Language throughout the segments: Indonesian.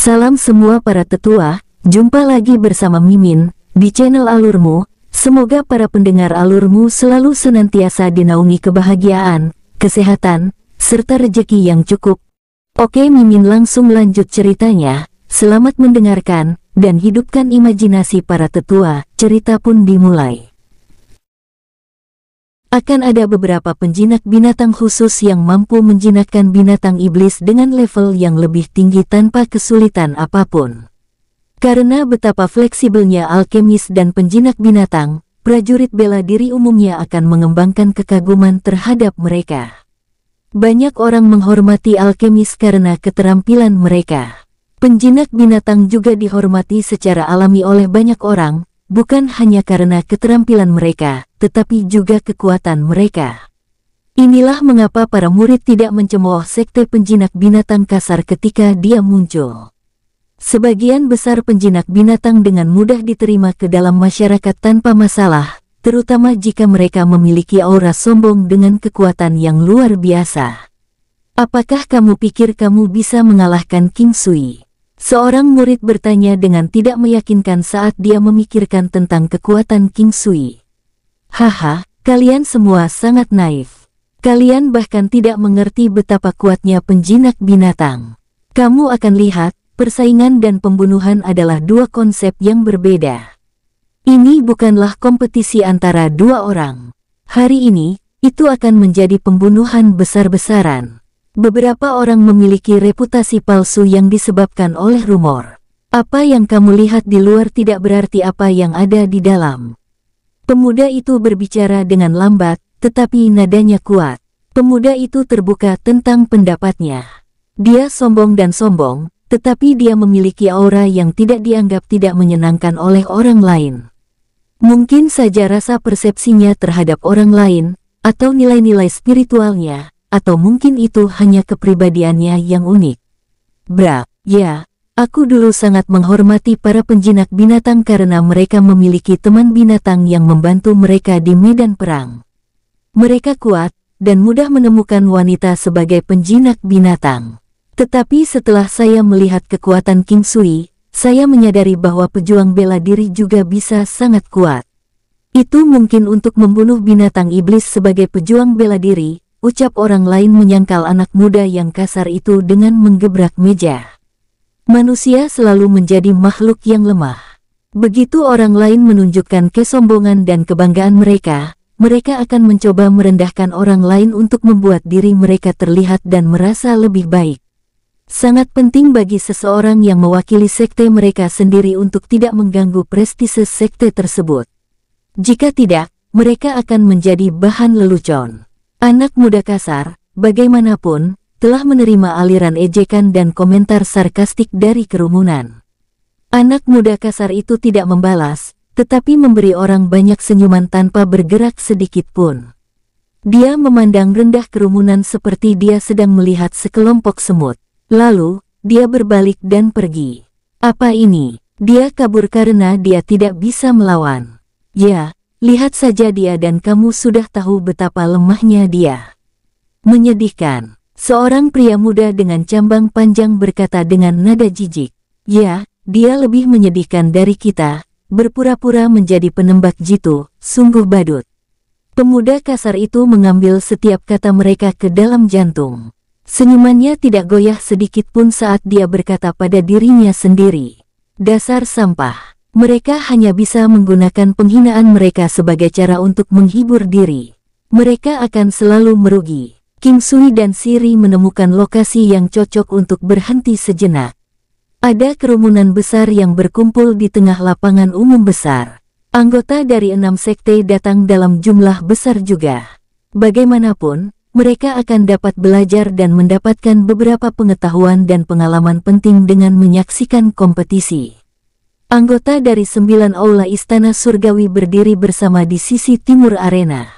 Salam semua para tetua, jumpa lagi bersama Mimin, di channel Alurmu. Semoga para pendengar Alurmu selalu senantiasa dinaungi kebahagiaan, kesehatan, serta rezeki yang cukup. Oke, Mimin langsung lanjut ceritanya. Selamat mendengarkan, dan hidupkan imajinasi para tetua. Cerita pun dimulai. Akan ada beberapa penjinak binatang khusus yang mampu menjinakkan binatang iblis dengan level yang lebih tinggi tanpa kesulitan apapun. Karena betapa fleksibelnya alkemis dan penjinak binatang, prajurit bela diri umumnya akan mengembangkan kekaguman terhadap mereka. Banyak orang menghormati alkemis karena keterampilan mereka. Penjinak binatang juga dihormati secara alami oleh banyak orang, bukan hanya karena keterampilan mereka, tetapi juga kekuatan mereka. Inilah mengapa para murid tidak mencemooh sekte penjinak binatang kasar ketika dia muncul. Sebagian besar penjinak binatang dengan mudah diterima ke dalam masyarakat tanpa masalah, terutama jika mereka memiliki aura sombong dengan kekuatan yang luar biasa. Apakah kamu pikir kamu bisa mengalahkan King Sui? Seorang murid bertanya dengan tidak meyakinkan saat dia memikirkan tentang kekuatan King Sui. Haha, kalian semua sangat naif. Kalian bahkan tidak mengerti betapa kuatnya penjinak binatang. Kamu akan lihat, persaingan dan pembunuhan adalah dua konsep yang berbeda. Ini bukanlah kompetisi antara dua orang. Hari ini, itu akan menjadi pembunuhan besar-besaran. Beberapa orang memiliki reputasi palsu yang disebabkan oleh rumor. Apa yang kamu lihat di luar tidak berarti apa yang ada di dalam. Pemuda itu berbicara dengan lambat, tetapi nadanya kuat. Pemuda itu terbuka tentang pendapatnya. Dia sombong dan sombong, tetapi dia memiliki aura yang tidak dianggap tidak menyenangkan oleh orang lain. Mungkin saja rasa persepsinya terhadap orang lain, atau nilai-nilai spiritualnya, atau mungkin itu hanya kepribadiannya yang unik. Ya, aku dulu sangat menghormati para penjinak binatang karena mereka memiliki teman binatang yang membantu mereka di medan perang. Mereka kuat, dan mudah menemukan wanita sebagai penjinak binatang. Tetapi setelah saya melihat kekuatan King Sui, saya menyadari bahwa pejuang bela diri juga bisa sangat kuat. Itu mungkin untuk membunuh binatang iblis sebagai pejuang bela diri, ucap orang lain menyangkal anak muda yang kasar itu dengan menggebrak meja. Manusia selalu menjadi makhluk yang lemah. Begitu orang lain menunjukkan kesombongan dan kebanggaan mereka, mereka akan mencoba merendahkan orang lain untuk membuat diri mereka terlihat dan merasa lebih baik. Sangat penting bagi seseorang yang mewakili sekte mereka sendiri untuk tidak mengganggu prestise sekte tersebut. Jika tidak, mereka akan menjadi bahan lelucon. Anak muda kasar, bagaimanapun, telah menerima aliran ejekan dan komentar sarkastik dari kerumunan. Anak muda kasar itu tidak membalas, tetapi memberi orang banyak senyuman tanpa bergerak sedikit pun. Dia memandang rendah kerumunan seperti dia sedang melihat sekelompok semut. Lalu, dia berbalik dan pergi. Apa ini? Dia kabur karena dia tidak bisa melawan. Ya. Lihat saja dia dan kamu sudah tahu betapa lemahnya dia. Menyedihkan. Seorang pria muda dengan cambang panjang berkata dengan nada jijik. Ya, dia lebih menyedihkan dari kita, berpura-pura menjadi penembak jitu, sungguh badut. Pemuda kasar itu mengambil setiap kata mereka ke dalam jantung. Senyumannya tidak goyah sedikit pun saat dia berkata pada dirinya sendiri. Dasar sampah. Mereka hanya bisa menggunakan penghinaan mereka sebagai cara untuk menghibur diri. Mereka akan selalu merugi. King Sui dan Siri menemukan lokasi yang cocok untuk berhenti sejenak. Ada kerumunan besar yang berkumpul di tengah lapangan umum besar. Anggota dari 6 sekte datang dalam jumlah besar juga. Bagaimanapun, mereka akan dapat belajar dan mendapatkan beberapa pengetahuan dan pengalaman penting dengan menyaksikan kompetisi. Anggota dari 9 aula istana surgawi berdiri bersama di sisi timur arena.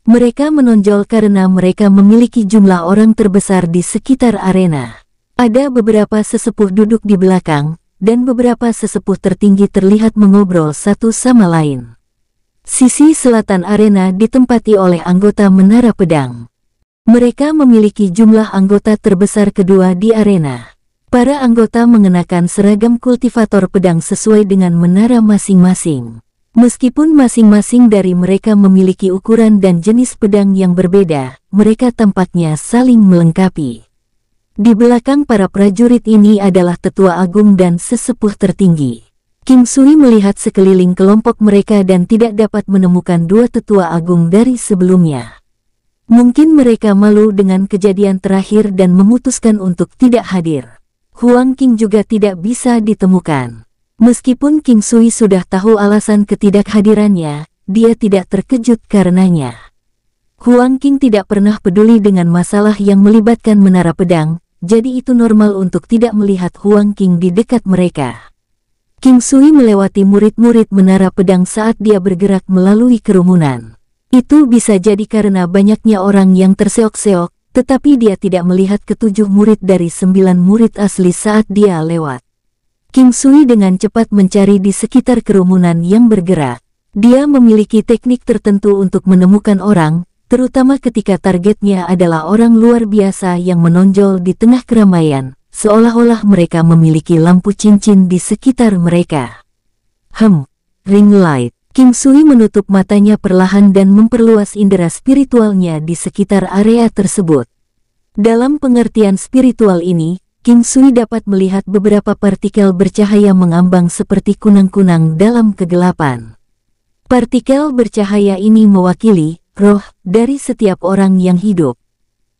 Mereka menonjol karena mereka memiliki jumlah orang terbesar di sekitar arena. Ada beberapa sesepuh duduk di belakang, dan beberapa sesepuh tertinggi terlihat mengobrol satu sama lain. Sisi selatan arena ditempati oleh anggota Menara Pedang. Mereka memiliki jumlah anggota terbesar kedua di arena. Para anggota mengenakan seragam kultivator pedang sesuai dengan menara masing-masing. Meskipun masing-masing dari mereka memiliki ukuran dan jenis pedang yang berbeda, mereka tampaknya saling melengkapi. Di belakang para prajurit ini adalah tetua agung dan sesepuh tertinggi. King Sui melihat sekeliling kelompok mereka dan tidak dapat menemukan dua tetua agung dari sebelumnya. Mungkin mereka malu dengan kejadian terakhir dan memutuskan untuk tidak hadir. Huang Qing juga tidak bisa ditemukan. Meskipun King Sui sudah tahu alasan ketidakhadirannya, dia tidak terkejut karenanya. Huang Qing tidak pernah peduli dengan masalah yang melibatkan menara pedang, jadi itu normal untuk tidak melihat Huang Qing di dekat mereka. King Sui melewati murid-murid menara pedang saat dia bergerak melalui kerumunan. Itu bisa jadi karena banyaknya orang yang terseok-seok, tetapi dia tidak melihat ketujuh murid dari 9 murid asli saat dia lewat. King Sui dengan cepat mencari di sekitar kerumunan yang bergerak. Dia memiliki teknik tertentu untuk menemukan orang, terutama ketika targetnya adalah orang luar biasa yang menonjol di tengah keramaian, seolah-olah mereka memiliki lampu cincin di sekitar mereka. Ring light. King Sui menutup matanya perlahan dan memperluas indera spiritualnya di sekitar area tersebut. Dalam pengertian spiritual ini, King Sui dapat melihat beberapa partikel bercahaya mengambang seperti kunang-kunang dalam kegelapan. Partikel bercahaya ini mewakili roh dari setiap orang yang hidup.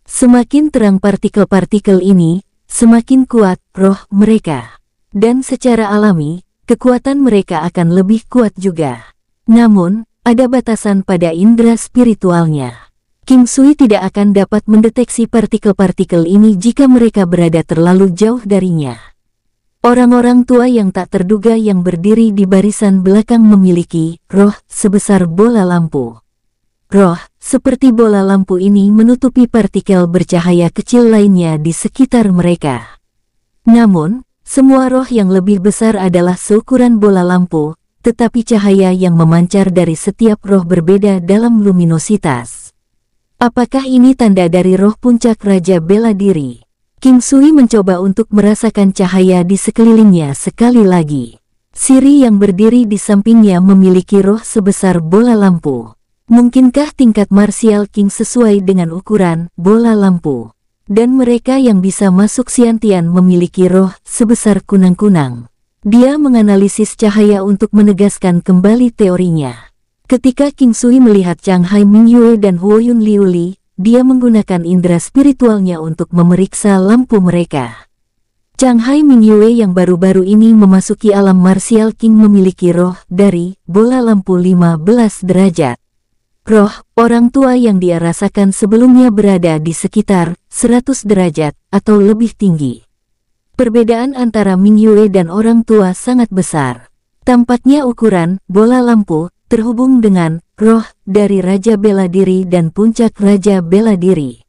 Semakin terang partikel-partikel ini, semakin kuat roh mereka. Dan secara alami, kekuatan mereka akan lebih kuat juga. Namun, ada batasan pada indera spiritualnya. King Sui tidak akan dapat mendeteksi partikel-partikel ini jika mereka berada terlalu jauh darinya. Orang-orang tua yang tak terduga yang berdiri di barisan belakang memiliki roh sebesar bola lampu. Roh seperti bola lampu ini menutupi partikel bercahaya kecil lainnya di sekitar mereka. Namun, semua roh yang lebih besar adalah seukuran bola lampu, tetapi cahaya yang memancar dari setiap roh berbeda dalam luminositas. Apakah ini tanda dari roh puncak Raja Bela Diri? King Sui mencoba untuk merasakan cahaya di sekelilingnya sekali lagi. Siri yang berdiri di sampingnya memiliki roh sebesar bola lampu. Mungkinkah tingkat martial King sesuai dengan ukuran bola lampu? Dan mereka yang bisa masuk Xiantian memiliki roh sebesar kunang-kunang. Dia menganalisis cahaya untuk menegaskan kembali teorinya. Ketika King Sui melihat Changhai Mingyue dan Huoyun Liuli, dia menggunakan indera spiritualnya untuk memeriksa lampu mereka. Changhai Mingyue yang baru-baru ini memasuki alam martial King memiliki roh dari bola lampu 15 derajat. Roh orang tua yang dia rasakan sebelumnya berada di sekitar 100 derajat atau lebih tinggi. Perbedaan antara Mingyue dan orang tua sangat besar. Tampaknya ukuran bola lampu terhubung dengan roh dari Raja Bela Diri dan puncak Raja Bela Diri.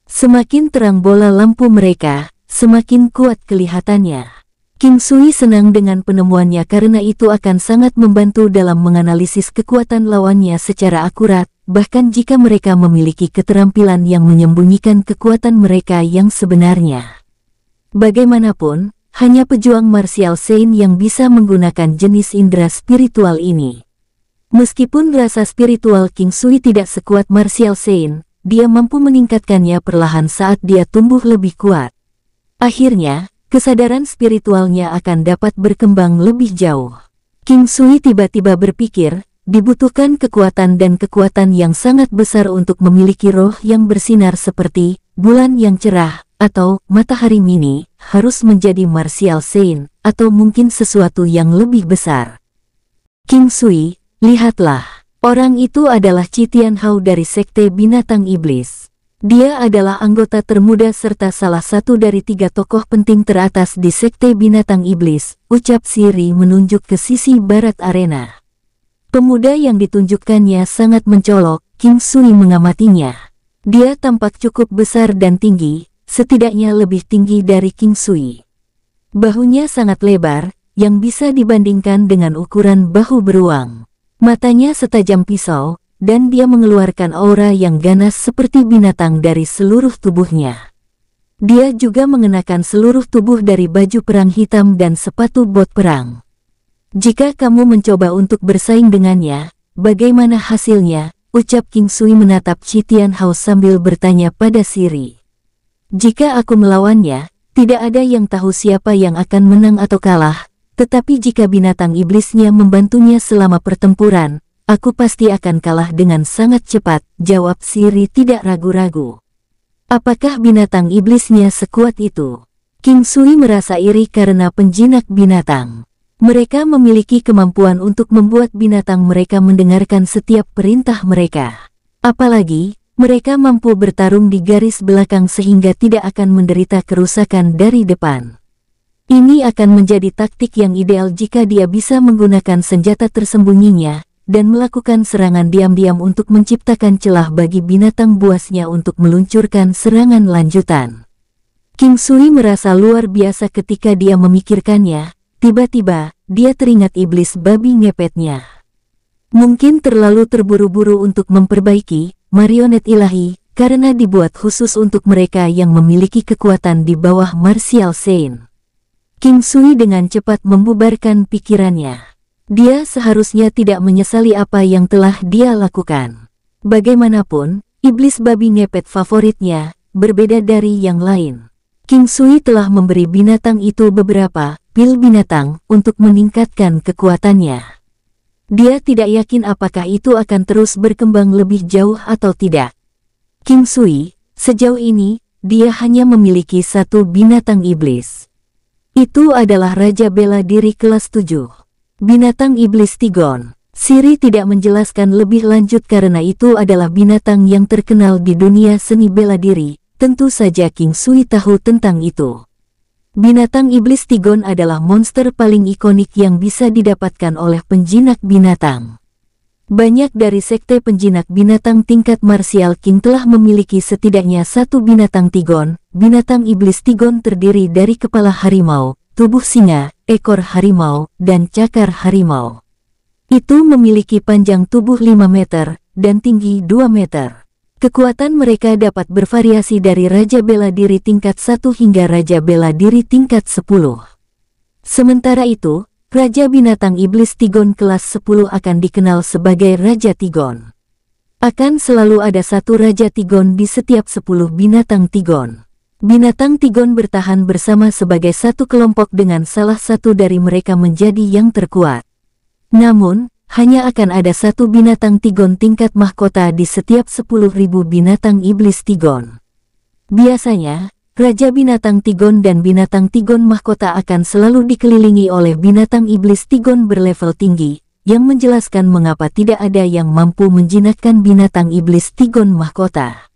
Semakin terang bola lampu mereka, semakin kuat kelihatannya. King Sui senang dengan penemuannya karena itu akan sangat membantu dalam menganalisis kekuatan lawannya secara akurat, bahkan jika mereka memiliki keterampilan yang menyembunyikan kekuatan mereka yang sebenarnya. Bagaimanapun, hanya pejuang martial Sein yang bisa menggunakan jenis indera spiritual ini. Meskipun rasa spiritual King Sui tidak sekuat martial Sein, dia mampu meningkatkannya perlahan saat dia tumbuh lebih kuat. Akhirnya, kesadaran spiritualnya akan dapat berkembang lebih jauh. King Sui tiba-tiba berpikir, dibutuhkan kekuatan dan kekuatan yang sangat besar untuk memiliki roh yang bersinar seperti bulan yang cerah, atau matahari mini, harus menjadi martial Sein, atau mungkin sesuatu yang lebih besar. King Sui, lihatlah, orang itu adalah Qi Tianhao dari Sekte Binatang Iblis. Dia adalah anggota termuda serta salah satu dari 3 tokoh penting teratas di Sekte Binatang Iblis, ucap Siri menunjuk ke sisi barat arena. Pemuda yang ditunjukkannya sangat mencolok, King Sui mengamatinya. Dia tampak cukup besar dan tinggi, setidaknya lebih tinggi dari King Sui. Bahunya sangat lebar, yang bisa dibandingkan dengan ukuran bahu beruang. Matanya setajam pisau, dan dia mengeluarkan aura yang ganas seperti binatang dari seluruh tubuhnya. Dia juga mengenakan seluruh tubuh dari baju perang hitam dan sepatu bot perang. Jika kamu mencoba untuk bersaing dengannya, bagaimana hasilnya? Ucap King Sui menatap Qi Tianhao sambil bertanya pada Siri. Jika aku melawannya, tidak ada yang tahu siapa yang akan menang atau kalah, tetapi jika binatang iblisnya membantunya selama pertempuran, aku pasti akan kalah dengan sangat cepat, jawab Siri tidak ragu-ragu. Apakah binatang iblisnya sekuat itu? King Sui merasa iri karena penjinak binatang. Mereka memiliki kemampuan untuk membuat binatang mereka mendengarkan setiap perintah mereka. Apalagi, mereka mampu bertarung di garis belakang sehingga tidak akan menderita kerusakan dari depan. Ini akan menjadi taktik yang ideal jika dia bisa menggunakan senjata tersembunyinya dan melakukan serangan diam-diam untuk menciptakan celah bagi binatang buasnya untuk meluncurkan serangan lanjutan. King Sui merasa luar biasa ketika dia memikirkannya. Tiba-tiba, dia teringat iblis babi ngepetnya. Mungkin terlalu terburu-buru untuk memperbaiki marionet ilahi, karena dibuat khusus untuk mereka yang memiliki kekuatan di bawah Martial Saint. King Sui dengan cepat membubarkan pikirannya. Dia seharusnya tidak menyesali apa yang telah dia lakukan. Bagaimanapun, iblis babi ngepet favoritnya berbeda dari yang lain. King Sui telah memberi binatang itu beberapa pil binatang untuk meningkatkan kekuatannya. Dia tidak yakin apakah itu akan terus berkembang lebih jauh atau tidak. King Sui, sejauh ini, dia hanya memiliki satu binatang iblis. Itu adalah Raja Bela Diri kelas 7. Binatang iblis Tigon. Siri tidak menjelaskan lebih lanjut karena itu adalah binatang yang terkenal di dunia seni bela diri. Tentu saja King Sui tahu tentang itu. Binatang iblis Tigon adalah monster paling ikonik yang bisa didapatkan oleh penjinak binatang. Banyak dari sekte penjinak binatang tingkat Martial King telah memiliki setidaknya satu binatang Tigon. Binatang iblis Tigon terdiri dari kepala harimau, tubuh singa, ekor harimau, dan cakar harimau. Itu memiliki panjang tubuh 5 meter, dan tinggi 2 meter. Kekuatan mereka dapat bervariasi dari Raja Bela Diri tingkat 1 hingga Raja Bela Diri tingkat 10. Sementara itu, Raja Binatang Iblis Tigon kelas 10 akan dikenal sebagai Raja Tigon. Akan selalu ada satu Raja Tigon di setiap 10 binatang Tigon. Binatang Tigon bertahan bersama sebagai satu kelompok dengan salah satu dari mereka menjadi yang terkuat. Namun, hanya akan ada satu binatang Tigon tingkat mahkota di setiap 10.000 binatang iblis Tigon. Biasanya, Raja Binatang Tigon dan Binatang Tigon mahkota akan selalu dikelilingi oleh binatang iblis Tigon berlevel tinggi, yang menjelaskan mengapa tidak ada yang mampu menjinakkan binatang iblis Tigon mahkota.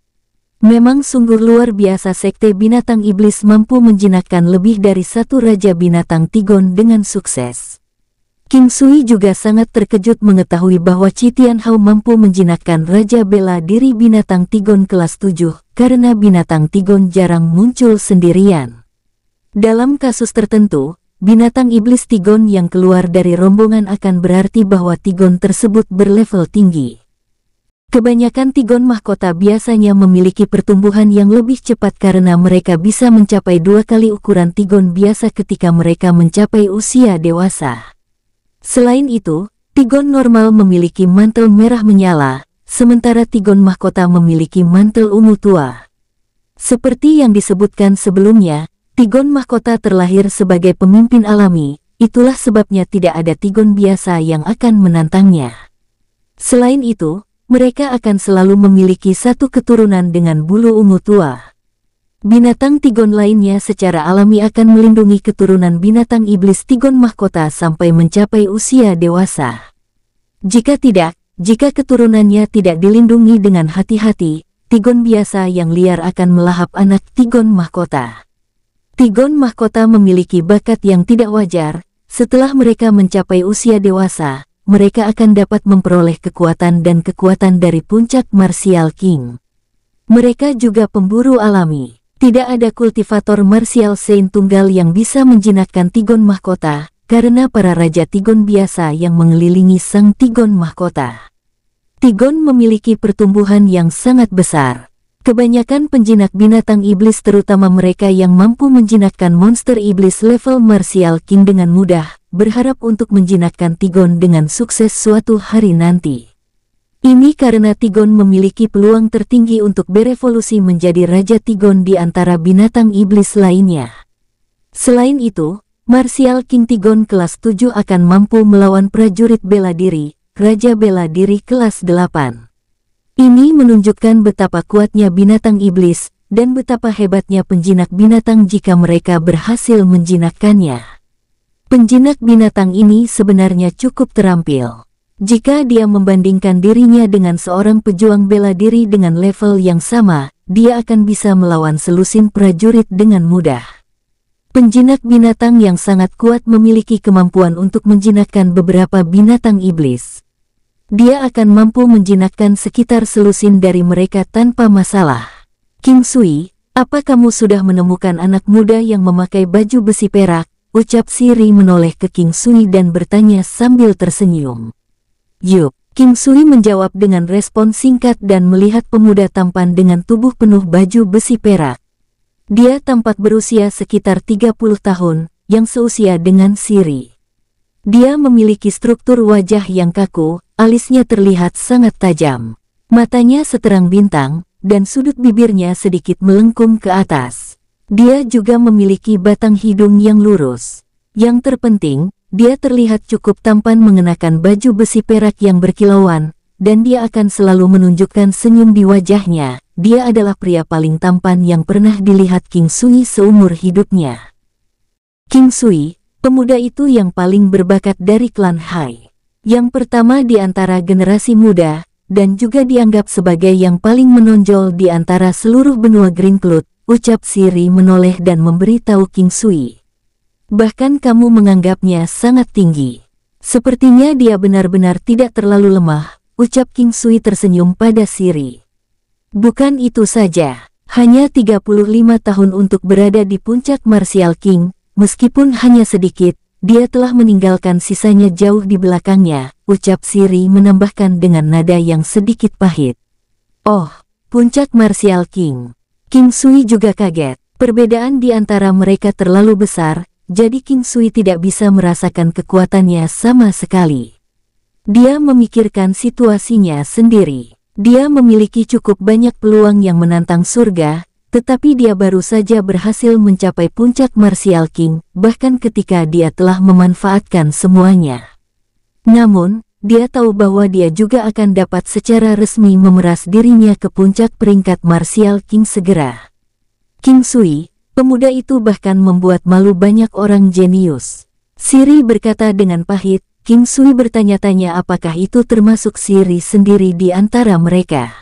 Memang sungguh luar biasa sekte binatang iblis mampu menjinakkan lebih dari satu Raja Binatang Tigon dengan sukses. King Sui juga sangat terkejut mengetahui bahwa Qi Tianhao mampu menjinakkan Raja Bela Diri Binatang Tigon kelas 7, karena binatang Tigon jarang muncul sendirian. Dalam kasus tertentu, binatang iblis Tigon yang keluar dari rombongan akan berarti bahwa Tigon tersebut berlevel tinggi. Kebanyakan Tigon mahkota biasanya memiliki pertumbuhan yang lebih cepat karena mereka bisa mencapai 2 kali ukuran Tigon biasa ketika mereka mencapai usia dewasa. Selain itu, Tigon normal memiliki mantel merah menyala, sementara Tigon mahkota memiliki mantel ungu tua. Seperti yang disebutkan sebelumnya, Tigon mahkota terlahir sebagai pemimpin alami, itulah sebabnya tidak ada Tigon biasa yang akan menantangnya. Selain itu, mereka akan selalu memiliki satu keturunan dengan bulu ungu tua. Binatang Tigon lainnya secara alami akan melindungi keturunan binatang iblis Tigon mahkota sampai mencapai usia dewasa. Jika tidak, jika keturunannya tidak dilindungi dengan hati-hati, Tigon biasa yang liar akan melahap anak Tigon mahkota. Tigon mahkota memiliki bakat yang tidak wajar. Setelah mereka mencapai usia dewasa, mereka akan dapat memperoleh kekuatan dan kekuatan dari puncak Martial King. Mereka juga pemburu alami. Tidak ada kultivator Martial Saint tunggal yang bisa menjinakkan Tigon mahkota, karena para Raja Tigon biasa yang mengelilingi sang Tigon mahkota. Tigon memiliki pertumbuhan yang sangat besar. Kebanyakan penjinak binatang iblis, terutama mereka yang mampu menjinakkan monster iblis level Martial King dengan mudah, berharap untuk menjinakkan Tigon dengan sukses suatu hari nanti. Ini karena Tigon memiliki peluang tertinggi untuk berevolusi menjadi Raja Tigon di antara binatang iblis lainnya. Selain itu, Martial King Tigon kelas 7 akan mampu melawan prajurit bela diri, Raja Bela Diri kelas 8. Ini menunjukkan betapa kuatnya binatang iblis, dan betapa hebatnya penjinak binatang jika mereka berhasil menjinakkannya. Penjinak binatang ini sebenarnya cukup terampil. Jika dia membandingkan dirinya dengan seorang pejuang bela diri dengan level yang sama, dia akan bisa melawan selusin prajurit dengan mudah. Penjinak binatang yang sangat kuat memiliki kemampuan untuk menjinakkan beberapa binatang iblis. Dia akan mampu menjinakkan sekitar selusin dari mereka tanpa masalah. King Sui, apa kamu sudah menemukan anak muda yang memakai baju besi perak? Ucap Siri menoleh ke King Sui dan bertanya sambil tersenyum. Yup, King Sui menjawab dengan respon singkat dan melihat pemuda tampan dengan tubuh penuh baju besi perak. Dia tampak berusia sekitar 30 tahun, yang seusia dengan Siri. Dia memiliki struktur wajah yang kaku, alisnya terlihat sangat tajam. Matanya seterang bintang, dan sudut bibirnya sedikit melengkung ke atas. Dia juga memiliki batang hidung yang lurus. Yang terpenting, dia terlihat cukup tampan mengenakan baju besi perak yang berkilauan, dan dia akan selalu menunjukkan senyum di wajahnya. Dia adalah pria paling tampan yang pernah dilihat King Sui seumur hidupnya. King Sui, pemuda itu yang paling berbakat dari klan Hai. Yang pertama di antara generasi muda, dan juga dianggap sebagai yang paling menonjol di antara seluruh benua Green Cloud, ucap Siri menoleh dan memberitahu King Sui. Bahkan kamu menganggapnya sangat tinggi. Sepertinya dia benar-benar tidak terlalu lemah, ucap King Sui tersenyum pada Siri. Bukan itu saja, hanya 35 tahun untuk berada di puncak Martial King, meskipun hanya sedikit, dia telah meninggalkan sisanya jauh di belakangnya, ucap Siri menambahkan dengan nada yang sedikit pahit. Oh, puncak Martial King. King Sui juga kaget. Perbedaan di antara mereka terlalu besar, jadi King Sui tidak bisa merasakan kekuatannya sama sekali. Dia memikirkan situasinya sendiri. Dia memiliki cukup banyak peluang yang menantang surga, tetapi dia baru saja berhasil mencapai puncak Martial King, bahkan ketika dia telah memanfaatkan semuanya. Namun, dia tahu bahwa dia juga akan dapat secara resmi memeras dirinya ke puncak peringkat Martial King segera. King Sui, pemuda itu bahkan membuat malu banyak orang jenius. Siri berkata dengan pahit. King Sui bertanya-tanya apakah itu termasuk Siri sendiri di antara mereka.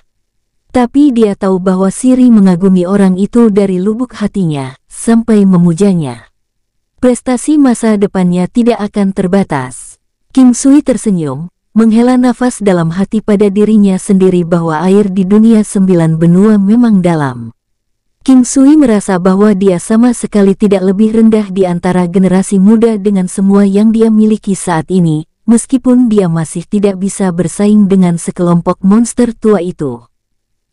Tapi dia tahu bahwa Siri mengagumi orang itu dari lubuk hatinya, sampai memujanya. Prestasi masa depannya tidak akan terbatas. King Sui tersenyum, menghela nafas dalam hati pada dirinya sendiri bahwa air di dunia 9 benua memang dalam. King Sui merasa bahwa dia sama sekali tidak lebih rendah di antara generasi muda dengan semua yang dia miliki saat ini, meskipun dia masih tidak bisa bersaing dengan sekelompok monster tua itu.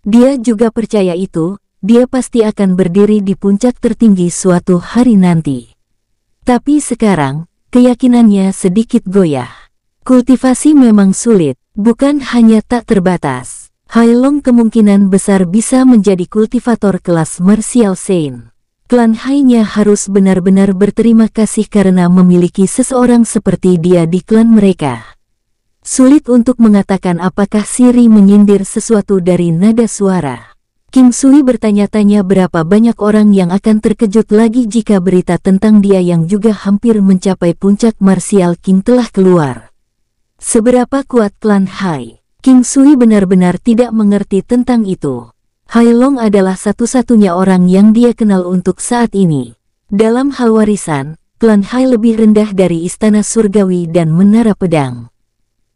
Dia juga percaya itu, dia pasti akan berdiri di puncak tertinggi suatu hari nanti. Tapi sekarang, keyakinannya sedikit goyah. Kultivasi memang sulit, bukan hanya tak terbatas. Hai Long kemungkinan besar bisa menjadi kultivator kelas Martial Saint. Klan Hai-nya harus benar-benar berterima kasih karena memiliki seseorang seperti dia di klan mereka. Sulit untuk mengatakan apakah Siri menyindir sesuatu dari nada suara. King Sui bertanya-tanya berapa banyak orang yang akan terkejut lagi jika berita tentang dia yang juga hampir mencapai puncak Martial King telah keluar. Seberapa kuat klan Hai? King Sui benar-benar tidak mengerti tentang itu. Hai Long adalah satu-satunya orang yang dia kenal untuk saat ini. Dalam hal warisan, klan Hai lebih rendah dari Istana Surgawi dan Menara Pedang.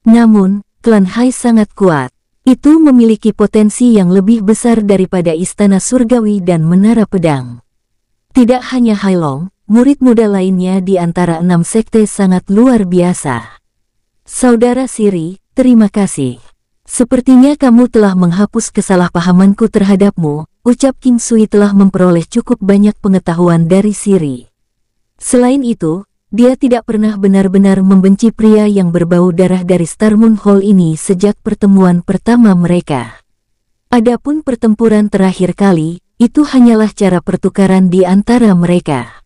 Namun, klan Hai sangat kuat. Itu memiliki potensi yang lebih besar daripada Istana Surgawi dan Menara Pedang. Tidak hanya Hai Long, murid muda lainnya di antara 6 sekte sangat luar biasa. Saudara Siri, terima kasih. Sepertinya kamu telah menghapus kesalahpahamanku terhadapmu, ucap King Sui telah memperoleh cukup banyak pengetahuan dari Siri. Selain itu, dia tidak pernah benar-benar membenci pria yang berbau darah dari Starmoon Hall ini sejak pertemuan pertama mereka. Adapun pertempuran terakhir kali, itu hanyalah cara pertukaran di antara mereka.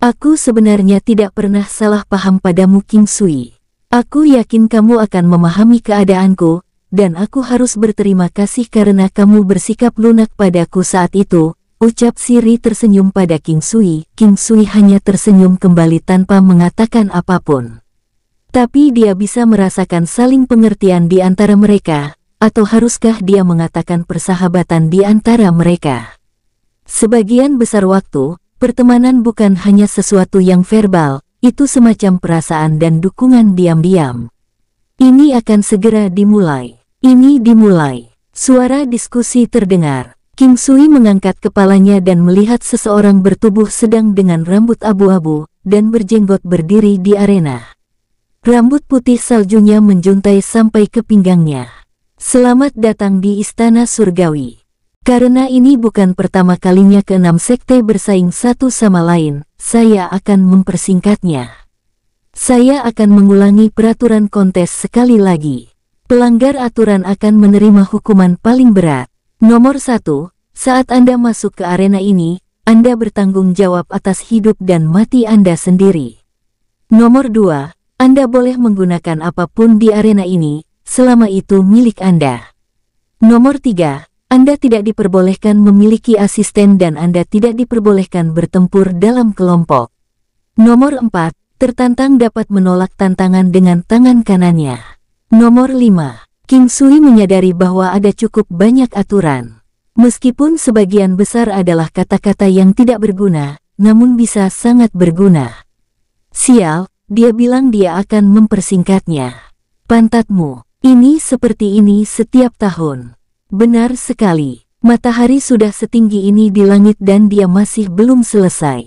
Aku sebenarnya tidak pernah salah paham padamu King Sui. Aku yakin kamu akan memahami keadaanku, dan aku harus berterima kasih karena kamu bersikap lunak padaku saat itu, ucap Siri tersenyum pada King Sui. King Sui hanya tersenyum kembali tanpa mengatakan apapun. Tapi dia bisa merasakan saling pengertian di antara mereka, atau haruskah dia mengatakan persahabatan di antara mereka? Sebagian besar waktu, pertemanan bukan hanya sesuatu yang verbal, itu semacam perasaan dan dukungan diam-diam. Ini akan segera dimulai. Ini dimulai. Suara diskusi terdengar. King Sui mengangkat kepalanya dan melihat seseorang bertubuh sedang dengan rambut abu-abu dan berjenggot berdiri di arena. Rambut putih saljunya menjuntai sampai ke pinggangnya. Selamat datang di Istana Surgawi. Karena ini bukan pertama kalinya keenam sekte bersaing satu sama lain, saya akan mempersingkatnya. Saya akan mengulangi peraturan kontes sekali lagi. Pelanggar aturan akan menerima hukuman paling berat. Nomor 1, saat Anda masuk ke arena ini, Anda bertanggung jawab atas hidup dan mati Anda sendiri. Nomor 2, Anda boleh menggunakan apapun di arena ini, selama itu milik Anda. Nomor 3, Anda tidak diperbolehkan memiliki asisten dan Anda tidak diperbolehkan bertempur dalam kelompok. Nomor 4, tertantang dapat menolak tantangan dengan tangan kanannya. Nomor 5. King Sui menyadari bahwa ada cukup banyak aturan. Meskipun sebagian besar adalah kata-kata yang tidak berguna, namun bisa sangat berguna. Sial, dia bilang dia akan mempersingkatnya. Pantatmu, ini seperti ini setiap tahun. Benar sekali, matahari sudah setinggi ini di langit dan dia masih belum selesai.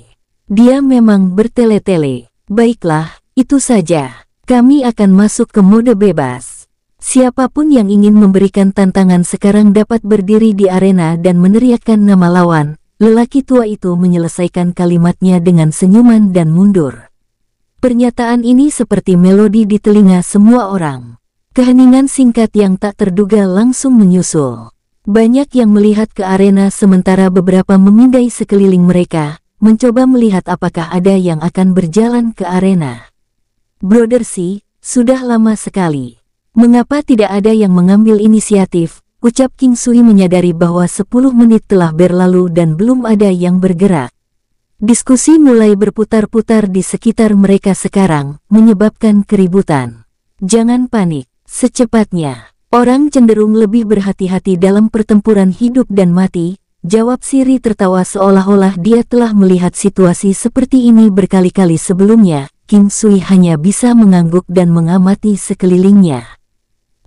Dia memang bertele-tele. Baiklah, itu saja. Kami akan masuk ke mode bebas. Siapapun yang ingin memberikan tantangan sekarang dapat berdiri di arena dan meneriakkan nama lawan. Lelaki tua itu menyelesaikan kalimatnya dengan senyuman dan mundur. Pernyataan ini seperti melodi di telinga semua orang. Keheningan singkat yang tak terduga langsung menyusul. Banyak yang melihat ke arena sementara beberapa memindai sekeliling mereka, mencoba melihat apakah ada yang akan berjalan ke arena. Brother Si, sudah lama sekali. Mengapa tidak ada yang mengambil inisiatif? Ucap King Sui menyadari bahwa 10 menit telah berlalu dan belum ada yang bergerak. Diskusi mulai berputar-putar di sekitar mereka sekarang, menyebabkan keributan. Jangan panik, secepatnya. Orang cenderung lebih berhati-hati dalam pertempuran hidup dan mati, jawab Siri tertawa seolah-olah dia telah melihat situasi seperti ini berkali-kali sebelumnya. King Sui hanya bisa mengangguk dan mengamati sekelilingnya.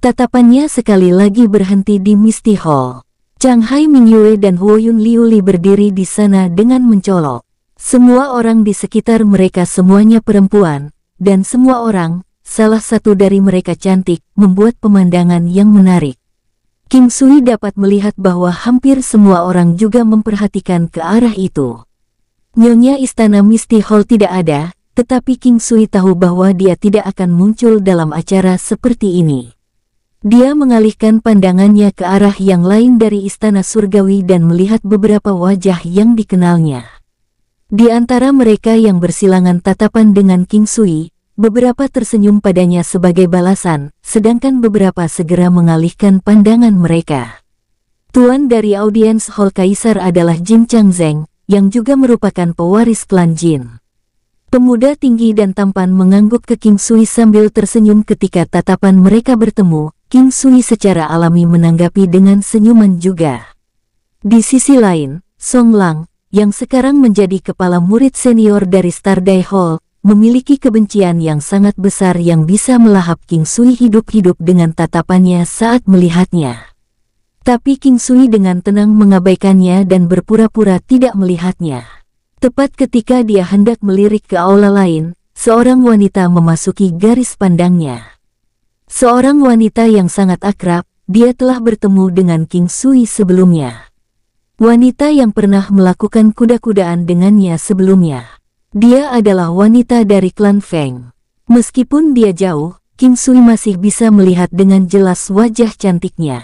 Tatapannya sekali lagi berhenti di Misty Hall. Chang Hai Mingyue dan Huoyun Liuli berdiri di sana dengan mencolok. Semua orang di sekitar mereka semuanya perempuan, dan semua orang, salah satu dari mereka cantik, membuat pemandangan yang menarik. King Sui dapat melihat bahwa hampir semua orang juga memperhatikan ke arah itu. Nyonya Istana Misty Hall tidak ada, tetapi King Sui tahu bahwa dia tidak akan muncul dalam acara seperti ini. Dia mengalihkan pandangannya ke arah yang lain dari Istana Surgawi dan melihat beberapa wajah yang dikenalnya. Di antara mereka yang bersilangan tatapan dengan King Sui, beberapa tersenyum padanya sebagai balasan, sedangkan beberapa segera mengalihkan pandangan mereka. Tuan dari audiens Hall Kaisar adalah Jin Changzeng, yang juga merupakan pewaris klan Jin. Pemuda tinggi dan tampan mengangguk ke King Sui sambil tersenyum ketika tatapan mereka bertemu. King Sui secara alami menanggapi dengan senyuman juga. Di sisi lain, Song Lang, yang sekarang menjadi kepala murid senior dari Stardai Hall, memiliki kebencian yang sangat besar yang bisa melahap King Sui hidup-hidup dengan tatapannya saat melihatnya. Tapi King Sui dengan tenang mengabaikannya dan berpura-pura tidak melihatnya. Tepat ketika dia hendak melirik ke aula lain, seorang wanita memasuki garis pandangnya. Seorang wanita yang sangat akrab, dia telah bertemu dengan King Sui sebelumnya. Wanita yang pernah melakukan kuda-kudaan dengannya sebelumnya. Dia adalah wanita dari klan Feng. Meskipun dia jauh, King Sui masih bisa melihat dengan jelas wajah cantiknya.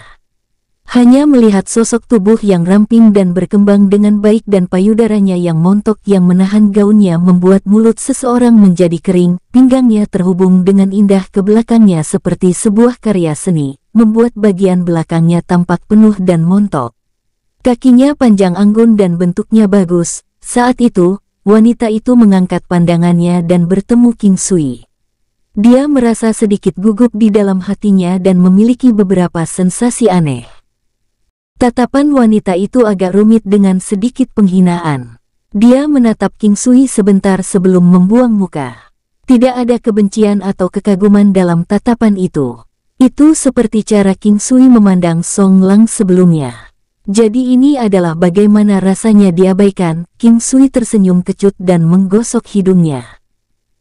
Hanya melihat sosok tubuh yang ramping dan berkembang dengan baik dan payudaranya yang montok yang menahan gaunnya membuat mulut seseorang menjadi kering, pinggangnya terhubung dengan indah ke belakangnya seperti sebuah karya seni, membuat bagian belakangnya tampak penuh dan montok. Kakinya panjang anggun dan bentuknya bagus. Saat itu, wanita itu mengangkat pandangannya dan bertemu King Sui. Dia merasa sedikit gugup di dalam hatinya dan memiliki beberapa sensasi aneh. Tatapan wanita itu agak rumit dengan sedikit penghinaan. Dia menatap King Sui sebentar sebelum membuang muka. Tidak ada kebencian atau kekaguman dalam tatapan itu. Itu seperti cara King Sui memandang Song Lang sebelumnya. Jadi ini adalah bagaimana rasanya diabaikan. King Sui tersenyum kecut dan menggosok hidungnya.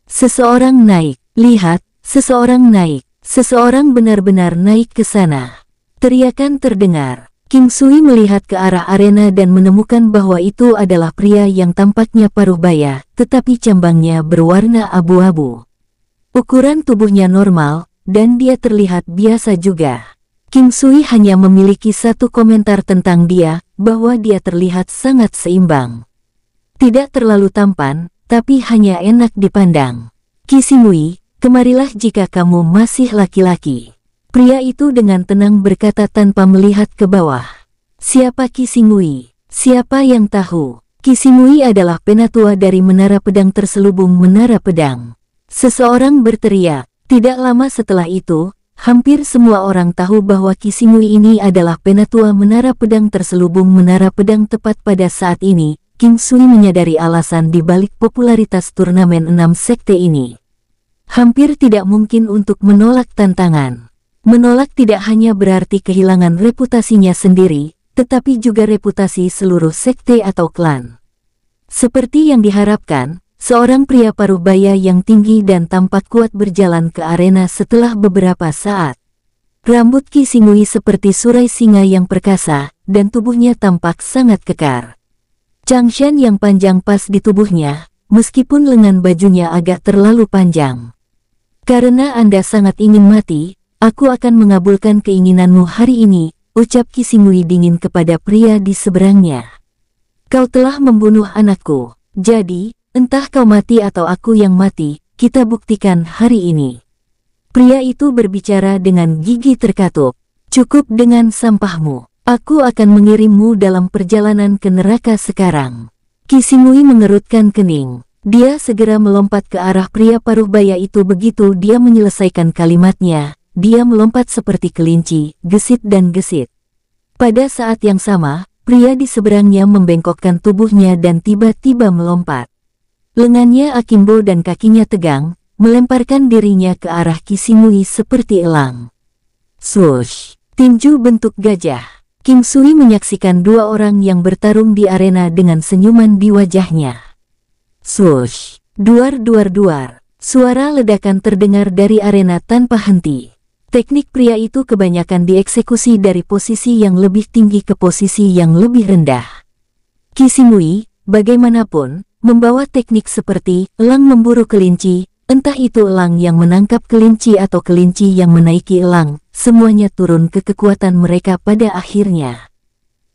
Seseorang naik. Lihat, seseorang naik. Seseorang benar-benar naik ke sana. Teriakan terdengar. King Sui melihat ke arah arena dan menemukan bahwa itu adalah pria yang tampaknya paruh baya, tetapi cambangnya berwarna abu-abu. Ukuran tubuhnya normal, dan dia terlihat biasa juga. King Sui hanya memiliki satu komentar tentang dia, bahwa dia terlihat sangat seimbang. Tidak terlalu tampan, tapi hanya enak dipandang. Kisimui, kemarilah jika kamu masih laki-laki. Pria itu dengan tenang berkata tanpa melihat ke bawah. Siapa Kisimui? Siapa yang tahu? Kisimui adalah penatua dari Menara Pedang terselubung Menara Pedang. Seseorang berteriak. Tidak lama setelah itu, hampir semua orang tahu bahwa Kisimui ini adalah penatua Menara Pedang terselubung Menara Pedang. Tepat pada saat ini, King Sui menyadari alasan di balik popularitas turnamen 6 sekte ini. Hampir tidak mungkin untuk menolak tantangan. Menolak tidak hanya berarti kehilangan reputasinya sendiri, tetapi juga reputasi seluruh sekte atau klan. Seperti yang diharapkan, seorang pria paruh baya yang tinggi dan tampak kuat berjalan ke arena setelah beberapa saat. Rambut Kisimui seperti surai singa yang perkasa, dan tubuhnya tampak sangat kekar. Changshan yang panjang pas di tubuhnya, meskipun lengan bajunya agak terlalu panjang. Karena Anda sangat ingin mati, aku akan mengabulkan keinginanmu hari ini, ucap Kisimui dingin kepada pria di seberangnya. Kau telah membunuh anakku, jadi, entah kau mati atau aku yang mati, kita buktikan hari ini. Pria itu berbicara dengan gigi terkatup. Cukup dengan sampahmu, aku akan mengirimmu dalam perjalanan ke neraka sekarang. Kisimui mengerutkan kening. Dia segera melompat ke arah pria paruh baya itu. Begitu dia menyelesaikan kalimatnya, dia melompat seperti kelinci, gesit dan gesit. Pada saat yang sama, pria di seberangnya membengkokkan tubuhnya dan tiba-tiba melompat. Lengannya akimbo dan kakinya tegang, melemparkan dirinya ke arah Kisimui seperti elang. Swoosh! Tinju bentuk gajah. King Sui menyaksikan dua orang yang bertarung di arena dengan senyuman di wajahnya. Swoosh! Duar-duar-duar. Suara ledakan terdengar dari arena tanpa henti. Teknik pria itu kebanyakan dieksekusi dari posisi yang lebih tinggi ke posisi yang lebih rendah. Kisimui, bagaimanapun, membawa teknik seperti elang memburu kelinci, entah itu elang yang menangkap kelinci atau kelinci yang menaiki elang, semuanya turun ke kekuatan mereka pada akhirnya.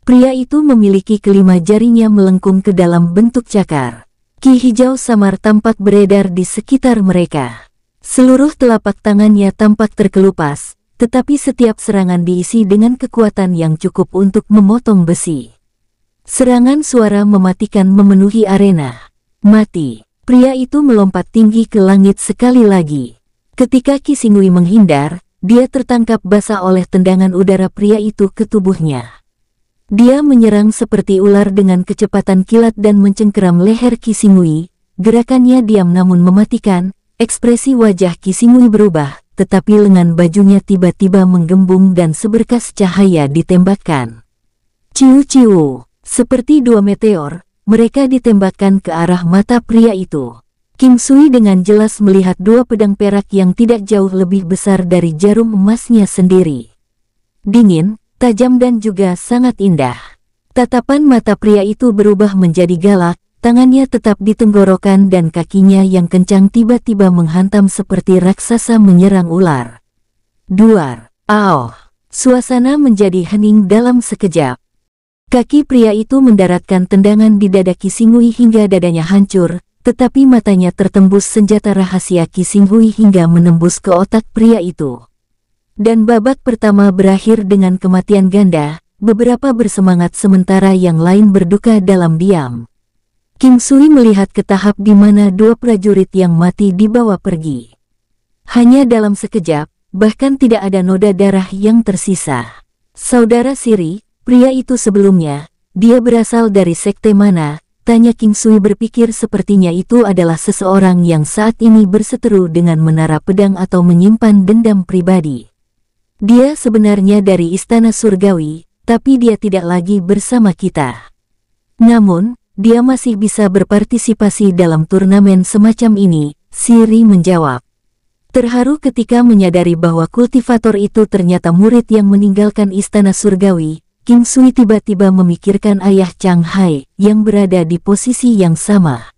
Pria itu memiliki kelima jarinya melengkung ke dalam bentuk cakar. Ki hijau samar tampak beredar di sekitar mereka. Seluruh telapak tangannya tampak terkelupas, tetapi setiap serangan diisi dengan kekuatan yang cukup untuk memotong besi. Serangan suara mematikan memenuhi arena. Mati. Pria itu melompat tinggi ke langit sekali lagi. Ketika Kisimui menghindar, dia tertangkap basah oleh tendangan udara pria itu ke tubuhnya. Dia menyerang seperti ular dengan kecepatan kilat dan mencengkeram leher Kisimui. Gerakannya diam namun mematikan. Ekspresi wajah Kisimui berubah, tetapi lengan bajunya tiba-tiba menggembung dan seberkas cahaya ditembakkan. Ciu-ciu, seperti dua meteor, mereka ditembakkan ke arah mata pria itu. King Sui dengan jelas melihat dua pedang perak yang tidak jauh lebih besar dari jarum emasnya sendiri. dingin, tajam dan juga sangat indah. Tatapan mata pria itu berubah menjadi galak, tangannya tetap di tenggorokan dan kakinya yang kencang tiba-tiba menghantam seperti raksasa menyerang ular. Duar, "Aoh!" Suasana menjadi hening dalam sekejap. Kaki pria itu mendaratkan tendangan di dada Qi Xinghui hingga dadanya hancur, tetapi matanya tertembus senjata rahasia Qi Xinghui hingga menembus ke otak pria itu. Dan babak pertama berakhir dengan kematian ganda, beberapa bersemangat sementara yang lain berduka dalam diam. King Sui melihat ke tahap di mana dua prajurit yang mati dibawa pergi. Hanya dalam sekejap, bahkan tidak ada noda darah yang tersisa. "Saudara Siri, pria itu sebelumnya, dia berasal dari sekte mana?" tanya King Sui berpikir sepertinya itu adalah seseorang yang saat ini berseteru dengan menara pedang atau menyimpan dendam pribadi. "Dia sebenarnya dari Istana Surgawi, tapi dia tidak lagi bersama kita. Namun, dia masih bisa berpartisipasi dalam turnamen semacam ini," Siri menjawab. Terharu ketika menyadari bahwa kultivator itu ternyata murid yang meninggalkan Istana Surgawi, King Sui tiba-tiba memikirkan ayah Chang Hai yang berada di posisi yang sama.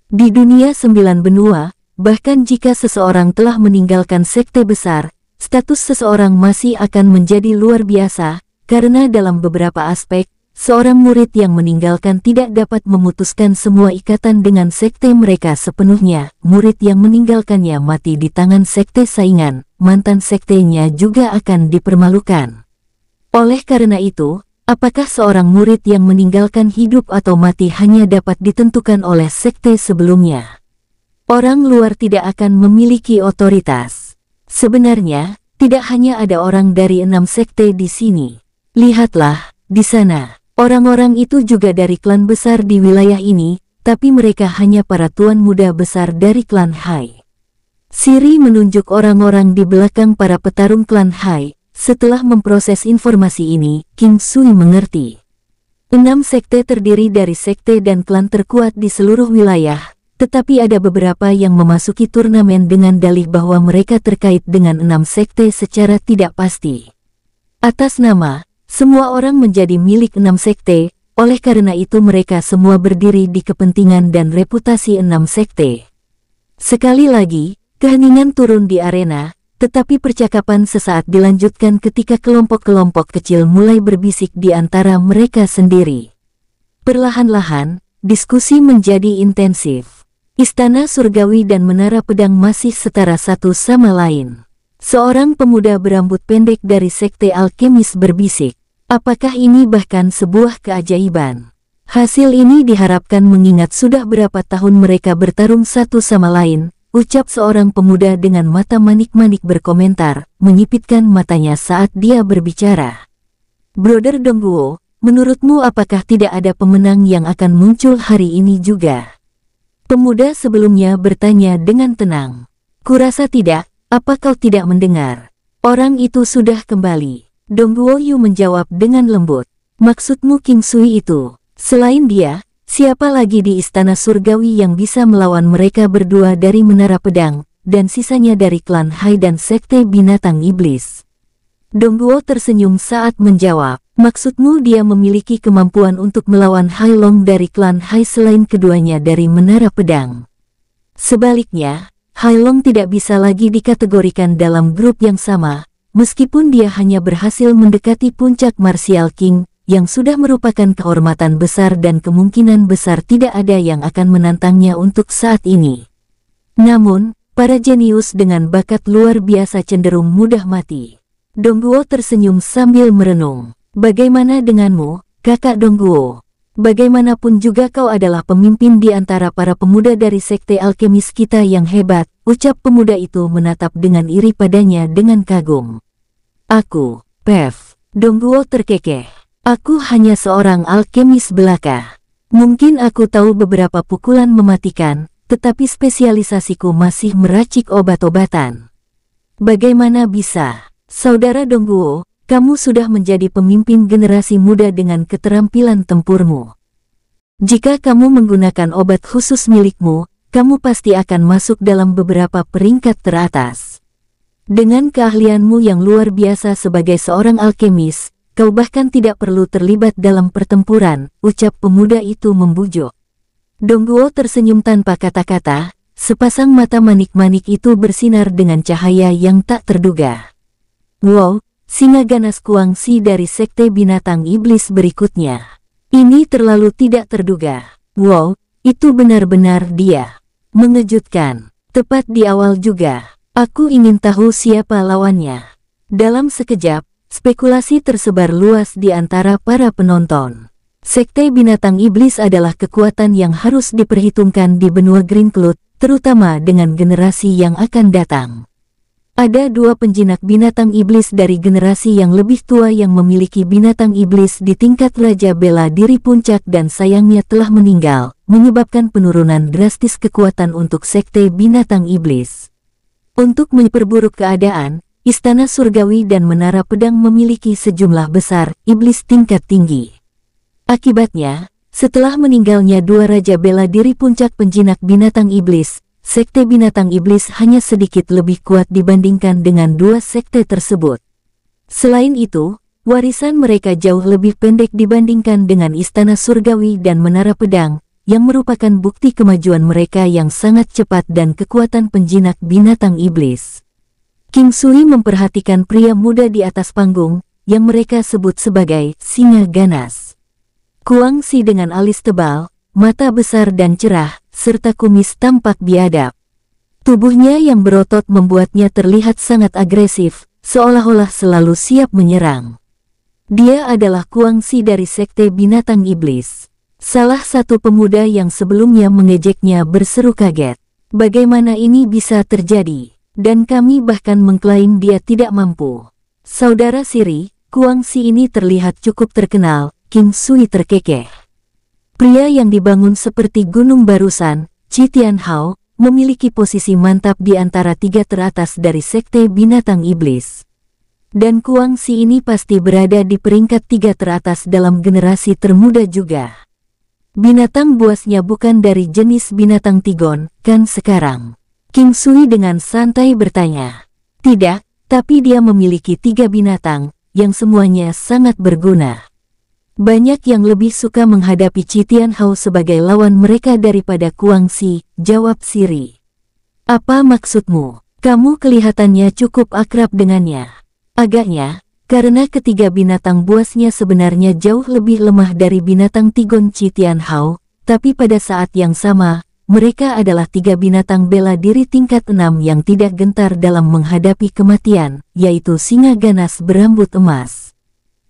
Di dunia 9 benua, bahkan jika seseorang telah meninggalkan sekte besar, status seseorang masih akan menjadi luar biasa, karena dalam beberapa aspek, seorang murid yang meninggalkan tidak dapat memutuskan semua ikatan dengan sekte mereka sepenuhnya. Murid yang meninggalkannya mati di tangan sekte saingan, mantan sektenya juga akan dipermalukan. Oleh karena itu, apakah seorang murid yang meninggalkan hidup atau mati hanya dapat ditentukan oleh sekte sebelumnya? Orang luar tidak akan memiliki otoritas. Sebenarnya, tidak hanya ada orang dari 6 sekte di sini. Lihatlah, di sana. Orang-orang itu juga dari klan besar di wilayah ini, tapi mereka hanya para tuan muda besar dari klan Hai. Siri menunjuk orang-orang di belakang para petarung klan Hai. Setelah memproses informasi ini, King Sui mengerti. 6 sekte terdiri dari sekte dan klan terkuat di seluruh wilayah, tetapi ada beberapa yang memasuki turnamen dengan dalih bahwa mereka terkait dengan 6 sekte secara tidak pasti. Atas nama, semua orang menjadi milik 6 sekte, oleh karena itu mereka semua berdiri di kepentingan dan reputasi 6 sekte. Sekali lagi, keheningan turun di arena, tetapi percakapan sesaat dilanjutkan ketika kelompok-kelompok kecil mulai berbisik di antara mereka sendiri. Perlahan-lahan, diskusi menjadi intensif. Istana Surgawi dan Menara Pedang masih setara satu sama lain. Seorang pemuda berambut pendek dari sekte alkemis berbisik, "Apakah ini bahkan sebuah keajaiban? Hasil ini diharapkan mengingat sudah berapa tahun mereka bertarung satu sama lain," ucap seorang pemuda dengan mata manik-manik berkomentar, menyipitkan matanya saat dia berbicara. "Brother Dongguo, menurutmu apakah tidak ada pemenang yang akan muncul hari ini juga?" Pemuda sebelumnya bertanya dengan tenang. "Kurasa tidak, apa kau tidak mendengar? Orang itu sudah kembali." Dongguo Yu menjawab dengan lembut. "Maksudmu King Sui itu? Selain dia, siapa lagi di Istana Surgawi yang bisa melawan mereka berdua dari Menara Pedang, dan sisanya dari klan Hai dan Sekte Binatang Iblis?" Dongguo tersenyum saat menjawab. "Maksudmu dia memiliki kemampuan untuk melawan Hai Long dari klan Hai selain keduanya dari Menara Pedang?" Sebaliknya, Hai Long tidak bisa lagi dikategorikan dalam grup yang sama, meskipun dia hanya berhasil mendekati puncak Martial King, yang sudah merupakan kehormatan besar dan kemungkinan besar tidak ada yang akan menantangnya untuk saat ini. Namun, para jenius dengan bakat luar biasa cenderung mudah mati. Dongguo tersenyum sambil merenung. "Bagaimana denganmu, kakak Dongguo? Bagaimanapun juga kau adalah pemimpin di antara para pemuda dari sekte alkemis kita yang hebat," ucap pemuda itu menatap dengan iri padanya dengan kagum. "Aku, Pev," Dongguo terkekeh. "Aku hanya seorang alkemis belaka. Mungkin aku tahu beberapa pukulan mematikan, tetapi spesialisasiku masih meracik obat-obatan." "Bagaimana bisa? Saudara Dongguo, kamu sudah menjadi pemimpin generasi muda dengan keterampilan tempurmu. Jika kamu menggunakan obat khusus milikmu, kamu pasti akan masuk dalam beberapa peringkat teratas." Dengan keahlianmu yang luar biasa sebagai seorang alkemis, kau bahkan tidak perlu terlibat dalam pertempuran, ucap pemuda itu membujuk. Dongguo tersenyum tanpa kata-kata, sepasang mata manik-manik itu bersinar dengan cahaya yang tak terduga. Wow, singa ganas Kuangxi dari Sekte Binatang Iblis berikutnya. Ini terlalu tidak terduga. Wow, itu benar-benar dia. Mengejutkan. Tepat di awal juga. Aku ingin tahu siapa lawannya. Dalam sekejap, spekulasi tersebar luas di antara para penonton. Sekte Binatang Iblis adalah kekuatan yang harus diperhitungkan di benua Green Cloud, terutama dengan generasi yang akan datang. Ada dua penjinak binatang iblis dari generasi yang lebih tua yang memiliki binatang iblis di tingkat Raja Bela Diri Puncak dan sayangnya telah meninggal, menyebabkan penurunan drastis kekuatan untuk Sekte Binatang Iblis. Untuk memperburuk keadaan, Istana Surgawi dan Menara Pedang memiliki sejumlah besar iblis tingkat tinggi. Akibatnya, setelah meninggalnya dua Raja Bela Diri Puncak penjinak binatang iblis, Sekte Binatang Iblis hanya sedikit lebih kuat dibandingkan dengan dua sekte tersebut. Selain itu, warisan mereka jauh lebih pendek dibandingkan dengan Istana Surgawi dan Menara Pedang, yang merupakan bukti kemajuan mereka yang sangat cepat dan kekuatan penjinak binatang iblis. King Sui memperhatikan pria muda di atas panggung, yang mereka sebut sebagai singa ganas. Kuangxi dengan alis tebal, mata besar dan cerah, serta kumis tampak biadab. Tubuhnya yang berotot membuatnya terlihat sangat agresif, seolah-olah selalu siap menyerang. Dia adalah Kuangxi dari Sekte Binatang Iblis. Salah satu pemuda yang sebelumnya mengejeknya berseru kaget. Bagaimana ini bisa terjadi? Dan kami bahkan mengklaim dia tidak mampu. Saudara Siri, Kuangxi ini terlihat cukup terkenal, King Sui terkekeh. Pria yang dibangun seperti gunung barusan, Qi Tianhao, memiliki posisi mantap di antara tiga teratas dari Sekte Binatang Iblis. Dan Kuangxi ini pasti berada di peringkat tiga teratas dalam generasi termuda juga. Binatang buasnya bukan dari jenis binatang tigon, kan sekarang? King Sui dengan santai bertanya. Tidak, tapi dia memiliki tiga binatang, yang semuanya sangat berguna. Banyak yang lebih suka menghadapi Qi Tianhao sebagai lawan mereka daripada Kuangxi, jawab Siri. Apa maksudmu? Kamu kelihatannya cukup akrab dengannya. Agaknya, karena ketiga binatang buasnya sebenarnya jauh lebih lemah dari binatang tigon Qi Tianhao, tapi pada saat yang sama, mereka adalah tiga binatang bela diri tingkat 6 yang tidak gentar dalam menghadapi kematian, yaitu singa ganas berambut emas.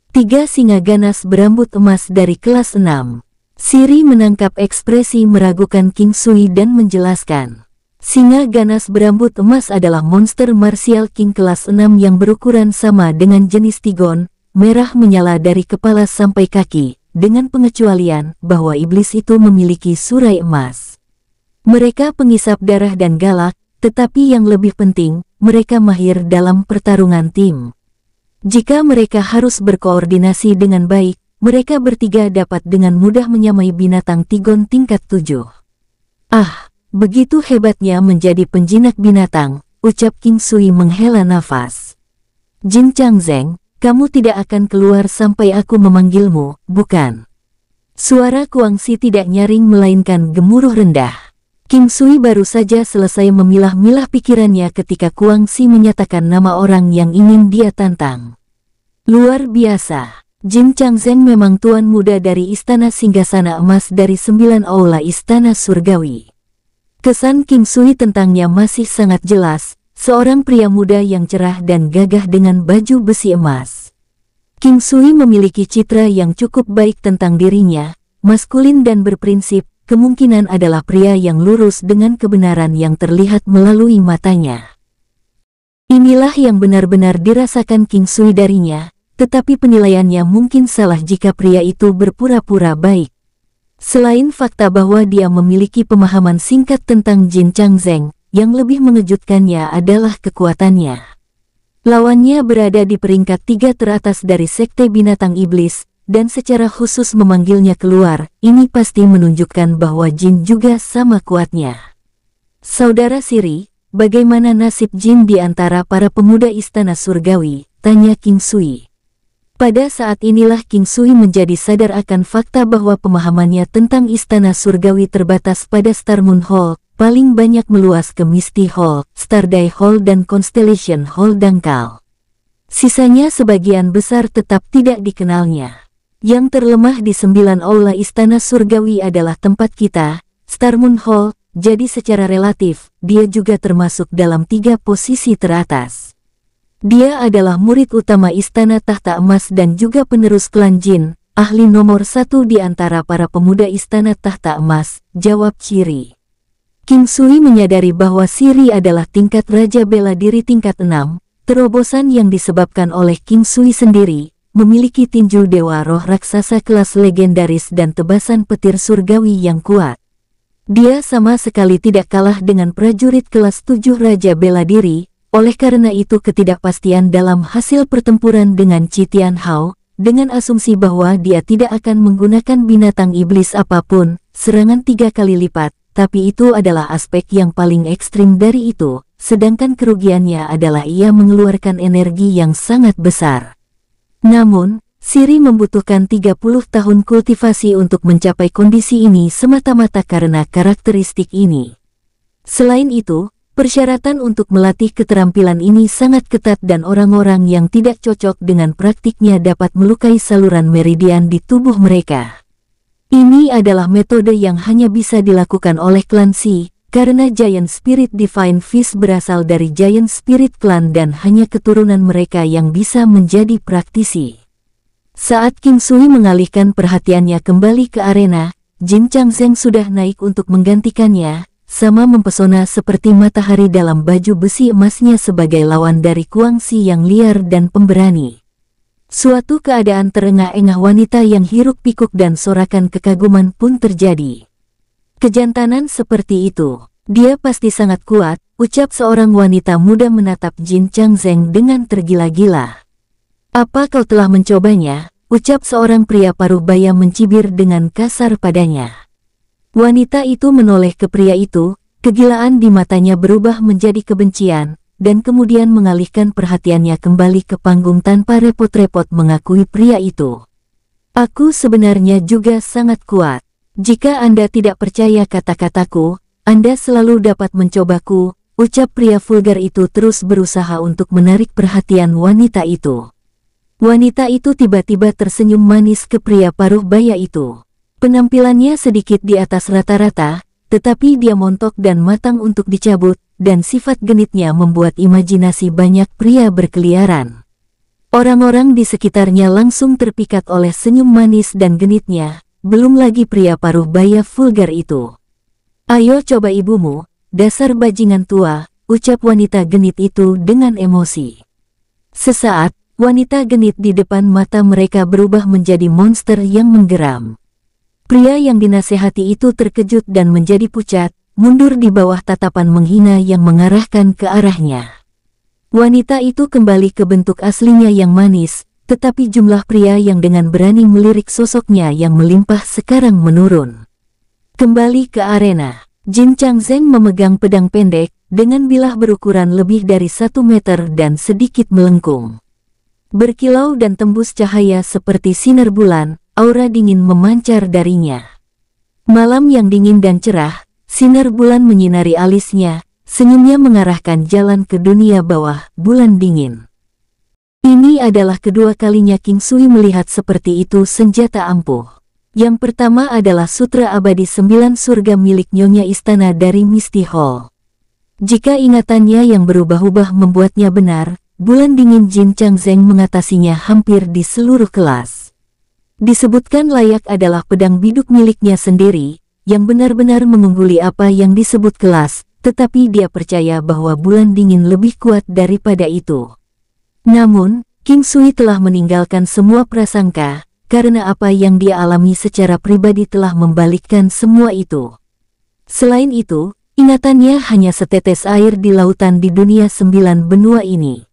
Tiga singa ganas berambut emas dari kelas 6. Siri menangkap ekspresi meragukan King Sui dan menjelaskan. Singa ganas berambut emas adalah monster martial king kelas 6 yang berukuran sama dengan jenis tigon, merah menyala dari kepala sampai kaki, dengan pengecualian bahwa iblis itu memiliki surai emas. Mereka pengisap darah dan galak, tetapi yang lebih penting, mereka mahir dalam pertarungan tim. Jika mereka harus berkoordinasi dengan baik, mereka bertiga dapat dengan mudah menyamai binatang tigon tingkat 7. Ah! Begitu hebatnya menjadi penjinak binatang, ucap King Sui menghela nafas. Jin Changzeng, kamu tidak akan keluar sampai aku memanggilmu, bukan? Suara Kuangxi tidak nyaring melainkan gemuruh rendah. King Sui baru saja selesai memilah-milah pikirannya ketika Kuangxi menyatakan nama orang yang ingin dia tantang. Luar biasa, Jin Changzeng memang tuan muda dari Istana Singgasana Emas dari 9 Aula Istana Surgawi. Kesan King Sui tentangnya masih sangat jelas, seorang pria muda yang cerah dan gagah dengan baju besi emas. King Sui memiliki citra yang cukup baik tentang dirinya, maskulin dan berprinsip, kemungkinan adalah pria yang lurus dengan kebenaran yang terlihat melalui matanya. Inilah yang benar-benar dirasakan King Sui darinya, tetapi penilaiannya mungkin salah jika pria itu berpura-pura baik. Selain fakta bahwa dia memiliki pemahaman singkat tentang Jin Changzeng, yang lebih mengejutkannya adalah kekuatannya. Lawannya berada di peringkat 3 teratas dari Sekte Binatang Iblis, dan secara khusus memanggilnya keluar, ini pasti menunjukkan bahwa Jin juga sama kuatnya. Saudara Siri, bagaimana nasib Jin di antara para pemuda istana surgawi? Tanya King Sui. Pada saat inilah King Sui menjadi sadar akan fakta bahwa pemahamannya tentang istana surgawi terbatas pada Star Moon Hall, paling banyak meluas ke Misty Hall, Starday Hall dan Constellation Hall dangkal. Sisanya sebagian besar tetap tidak dikenalnya. Yang terlemah di 9 aula istana surgawi adalah tempat kita, Star Moon Hall, jadi secara relatif, dia juga termasuk dalam 3 posisi teratas. Dia adalah murid utama Istana Tahta Emas dan juga penerus klan Jin, ahli nomor 1 di antara para pemuda Istana Tahta Emas, jawab Shiri. King Sui menyadari bahwa Shiri adalah tingkat Raja Bela Diri tingkat 6, terobosan yang disebabkan oleh King Sui sendiri, memiliki tinju Dewa Roh Raksasa kelas legendaris dan tebasan petir surgawi yang kuat. Dia sama sekali tidak kalah dengan prajurit kelas 7 Raja Bela Diri. Oleh karena itu ketidakpastian dalam hasil pertempuran dengan Chi Tianhao, dengan asumsi bahwa dia tidak akan menggunakan binatang iblis apapun, serangan 3 kali lipat, tapi itu adalah aspek yang paling ekstrim dari itu, sedangkan kerugiannya adalah ia mengeluarkan energi yang sangat besar. Namun, Shiri membutuhkan 30 tahun kultivasi untuk mencapai kondisi ini semata-mata karena karakteristik ini. Selain itu, persyaratan untuk melatih keterampilan ini sangat ketat dan orang-orang yang tidak cocok dengan praktiknya dapat melukai saluran meridian di tubuh mereka. Ini adalah metode yang hanya bisa dilakukan oleh klan Si, karena Giant Spirit Divine Fist berasal dari Giant Spirit Clan dan hanya keturunan mereka yang bisa menjadi praktisi. Saat King Sui mengalihkan perhatiannya kembali ke arena, Jin Changzheng sudah naik untuk menggantikannya, sama mempesona seperti matahari dalam baju besi emasnya sebagai lawan dari Guangxi yang liar dan pemberani. Suatu keadaan terengah-engah wanita yang hiruk-pikuk dan sorakan kekaguman pun terjadi. Kejantanan seperti itu, dia pasti sangat kuat, ucap seorang wanita muda menatap Jin Changzheng dengan tergila-gila. Apa kau telah mencobanya? Ucap seorang pria paruh baya mencibir dengan kasar padanya. Wanita itu menoleh ke pria itu, kegilaan di matanya berubah menjadi kebencian, dan kemudian mengalihkan perhatiannya kembali ke panggung tanpa repot-repot mengakui pria itu. Aku sebenarnya juga sangat kuat. Jika Anda tidak percaya kata-kataku, Anda selalu dapat mencobaku, ucap pria vulgar itu terus berusaha untuk menarik perhatian wanita itu. Wanita itu tiba-tiba tersenyum manis ke pria paruh baya itu. Penampilannya sedikit di atas rata-rata, tetapi dia montok dan matang untuk dicabut, dan sifat genitnya membuat imajinasi banyak pria berkeliaran. Orang-orang di sekitarnya langsung terpikat oleh senyum manis dan genitnya, belum lagi pria paruh baya vulgar itu. Ayo coba ibumu, dasar bajingan tua, ucap wanita genit itu dengan emosi. Sesaat, wanita genit di depan mata mereka berubah menjadi monster yang menggeram. Pria yang dinasehati itu terkejut dan menjadi pucat, mundur di bawah tatapan menghina yang mengarahkan ke arahnya. Wanita itu kembali ke bentuk aslinya yang manis, tetapi jumlah pria yang dengan berani melirik sosoknya yang melimpah sekarang menurun. Kembali ke arena, Jin Changzheng memegang pedang pendek, dengan bilah berukuran lebih dari 1 meter dan sedikit melengkung. Berkilau dan tembus cahaya seperti sinar bulan, aura dingin memancar darinya. Malam yang dingin dan cerah, sinar bulan menyinari alisnya, senyumnya mengarahkan jalan ke dunia bawah, bulan dingin. Ini adalah kedua kalinya King Sui melihat seperti itu senjata ampuh. Yang pertama adalah Sutra Abadi 9 Surga milik Nyonya Istana dari Misty Hall. Jika ingatannya yang berubah-ubah membuatnya benar, bulan dingin Jin Changzheng mengatasinya hampir di seluruh kelas. Disebutkan layak adalah pedang biduk miliknya sendiri, yang benar-benar mengungguli apa yang disebut kelas, tetapi dia percaya bahwa bulan dingin lebih kuat daripada itu. Namun, King Sui telah meninggalkan semua prasangka, karena apa yang dia alami secara pribadi telah membalikkan semua itu. Selain itu, ingatannya hanya setetes air di lautan di dunia 9 benua ini.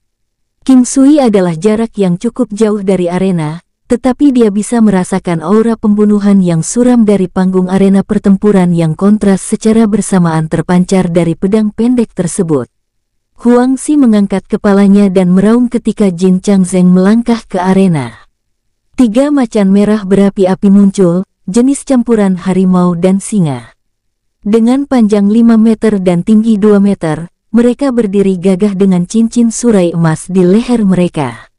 King Sui adalah jarak yang cukup jauh dari arena, tetapi dia bisa merasakan aura pembunuhan yang suram dari panggung arena pertempuran yang kontras secara bersamaan terpancar dari pedang pendek tersebut. Huang Xi mengangkat kepalanya dan meraung ketika Jin Changzheng melangkah ke arena. 3 macan merah berapi-api muncul, jenis campuran harimau dan singa. Dengan panjang 5 meter dan tinggi 2 meter, mereka berdiri gagah dengan cincin surai emas di leher mereka.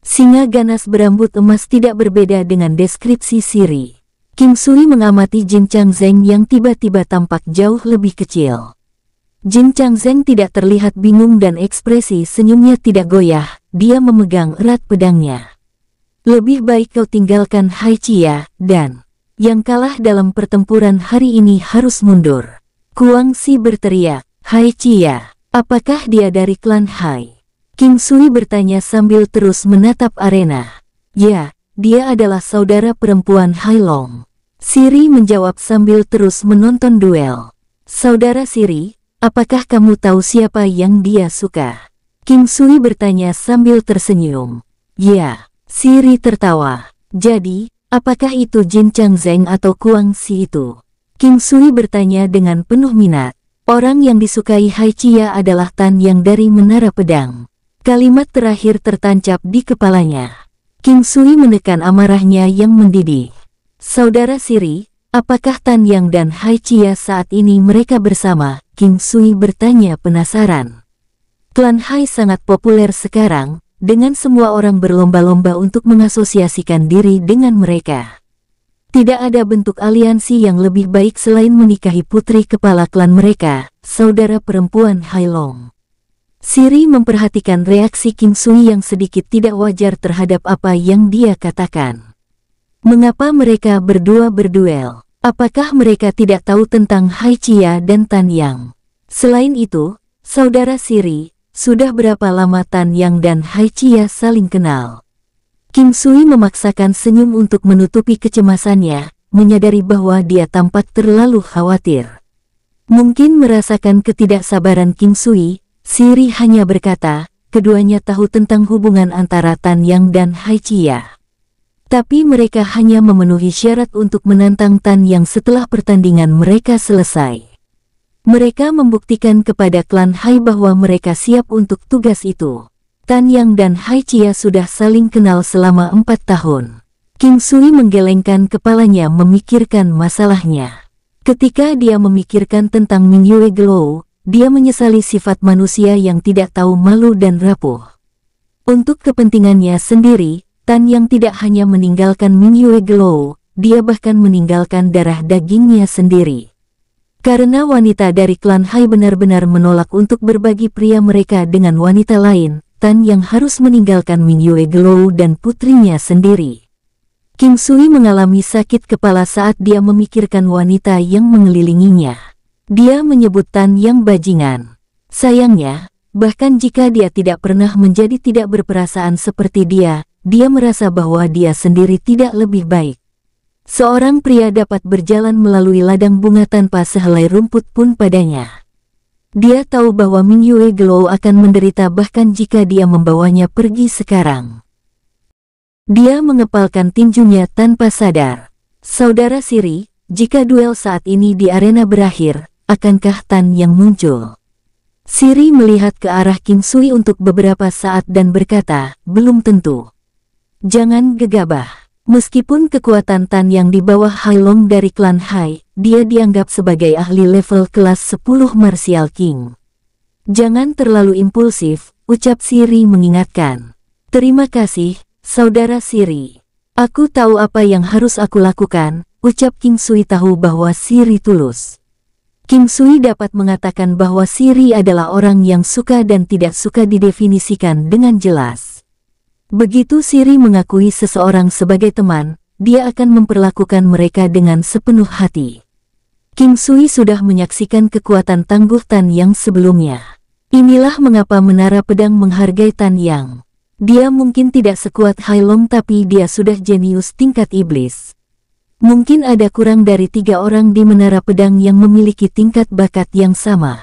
Singa ganas berambut emas tidak berbeda dengan deskripsi Siri. King Sui mengamati Jin Changzheng yang tiba-tiba tampak jauh lebih kecil. Jin Changzheng tidak terlihat bingung dan ekspresi senyumnya tidak goyah, dia memegang erat pedangnya. Lebih baik kau tinggalkan Hai Chia, dan yang kalah dalam pertempuran hari ini harus mundur. Huang Xi berteriak, Hai Chia, apakah dia dari klan Hai? King Sui bertanya sambil terus menatap arena. Ya, dia adalah saudara perempuan Hai Long. Siri menjawab sambil terus menonton duel. Saudara Siri, apakah kamu tahu siapa yang dia suka? King Sui bertanya sambil tersenyum. Ya, Siri tertawa. Jadi, apakah itu Jin Changzheng atau Huang Xi itu? King Sui bertanya dengan penuh minat. Orang yang disukai Hai Chia adalah Tan yang dari Menara Pedang. Kalimat terakhir tertancap di kepalanya. King Sui menekan amarahnya yang mendidih. Saudara Siri, apakah Tan Yang dan Hai Chia saat ini mereka bersama? King Sui bertanya penasaran. Klan Hai sangat populer sekarang, dengan semua orang berlomba-lomba untuk mengasosiasikan diri dengan mereka. Tidak ada bentuk aliansi yang lebih baik selain menikahi putri kepala klan mereka, saudara perempuan Hai Long. Siri memperhatikan reaksi King Sui yang sedikit tidak wajar terhadap apa yang dia katakan. Mengapa mereka berdua berduel? Apakah mereka tidak tahu tentang Hai Chia dan Tan Yang? Selain itu, saudara Siri, sudah berapa lama Tan Yang dan Hai Chia saling kenal? King Sui memaksakan senyum untuk menutupi kecemasannya, menyadari bahwa dia tampak terlalu khawatir. Mungkin merasakan ketidaksabaran King Sui, Siri hanya berkata, keduanya tahu tentang hubungan antara Tan Yang dan Hai Chia. Tapi mereka hanya memenuhi syarat untuk menantang Tan Yang setelah pertandingan mereka selesai. Mereka membuktikan kepada klan Hai bahwa mereka siap untuk tugas itu. Tan Yang dan Hai Chia sudah saling kenal selama 4 tahun. King Sui menggelengkan kepalanya memikirkan masalahnya. Ketika dia memikirkan tentang Ming Yue Glow, dia menyesali sifat manusia yang tidak tahu malu dan rapuh. Untuk kepentingannya sendiri, Tan Yang tidak hanya meninggalkan Ming Yue Glow, dia bahkan meninggalkan darah dagingnya sendiri. Karena wanita dari klan Hai benar-benar menolak untuk berbagi pria mereka dengan wanita lain, Tan Yang harus meninggalkan Ming Yue Glow dan putrinya sendiri. King Sui mengalami sakit kepala saat dia memikirkan wanita yang mengelilinginya. Dia menyebut Tan Yang bajingan. Sayangnya, bahkan jika dia tidak pernah menjadi tidak berperasaan seperti dia merasa bahwa dia sendiri tidak lebih baik. Seorang pria dapat berjalan melalui ladang bunga tanpa sehelai rumput pun padanya. Dia tahu bahwa Ming Yue Glow akan menderita bahkan jika dia membawanya pergi sekarang. Dia mengepalkan tinjunya tanpa sadar. Saudara Siri, jika duel saat ini di arena berakhir, akankah Tan Yang muncul? Siri melihat ke arah King Sui untuk beberapa saat dan berkata, belum tentu. Jangan gegabah. Meskipun kekuatan Tan Yang di bawah Hai Long dari klan Hai, dia dianggap sebagai ahli level kelas 10 Martial King. Jangan terlalu impulsif, ucap Siri mengingatkan. Terima kasih, saudara Siri. Aku tahu apa yang harus aku lakukan, ucap King Sui tahu bahwa Siri tulus. King Sui dapat mengatakan bahwa Siri adalah orang yang suka dan tidak suka didefinisikan dengan jelas. Begitu Siri mengakui seseorang sebagai teman, dia akan memperlakukan mereka dengan sepenuh hati. King Sui sudah menyaksikan kekuatan tangguh Tan Yang sebelumnya. Inilah mengapa Menara Pedang menghargai Tan Yang. Dia mungkin tidak sekuat Hai Long tapi dia sudah jenius tingkat iblis. Mungkin ada kurang dari 3 orang di Menara Pedang yang memiliki tingkat bakat yang sama.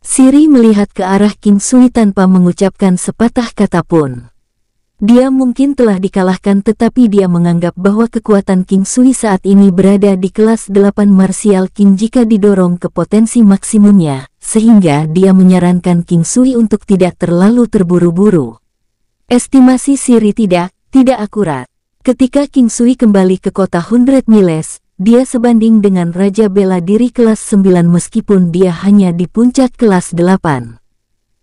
Siri melihat ke arah King Sui tanpa mengucapkan sepatah kata pun. Dia mungkin telah dikalahkan, tetapi dia menganggap bahwa kekuatan King Sui saat ini berada di kelas 8 Martial King jika didorong ke potensi maksimumnya, sehingga dia menyarankan King Sui untuk tidak terlalu terburu-buru. Estimasi Siri tidak akurat. Ketika King Sui kembali ke kota 100 Miles, dia sebanding dengan Raja Bela Diri kelas 9 meskipun dia hanya di puncak kelas 8.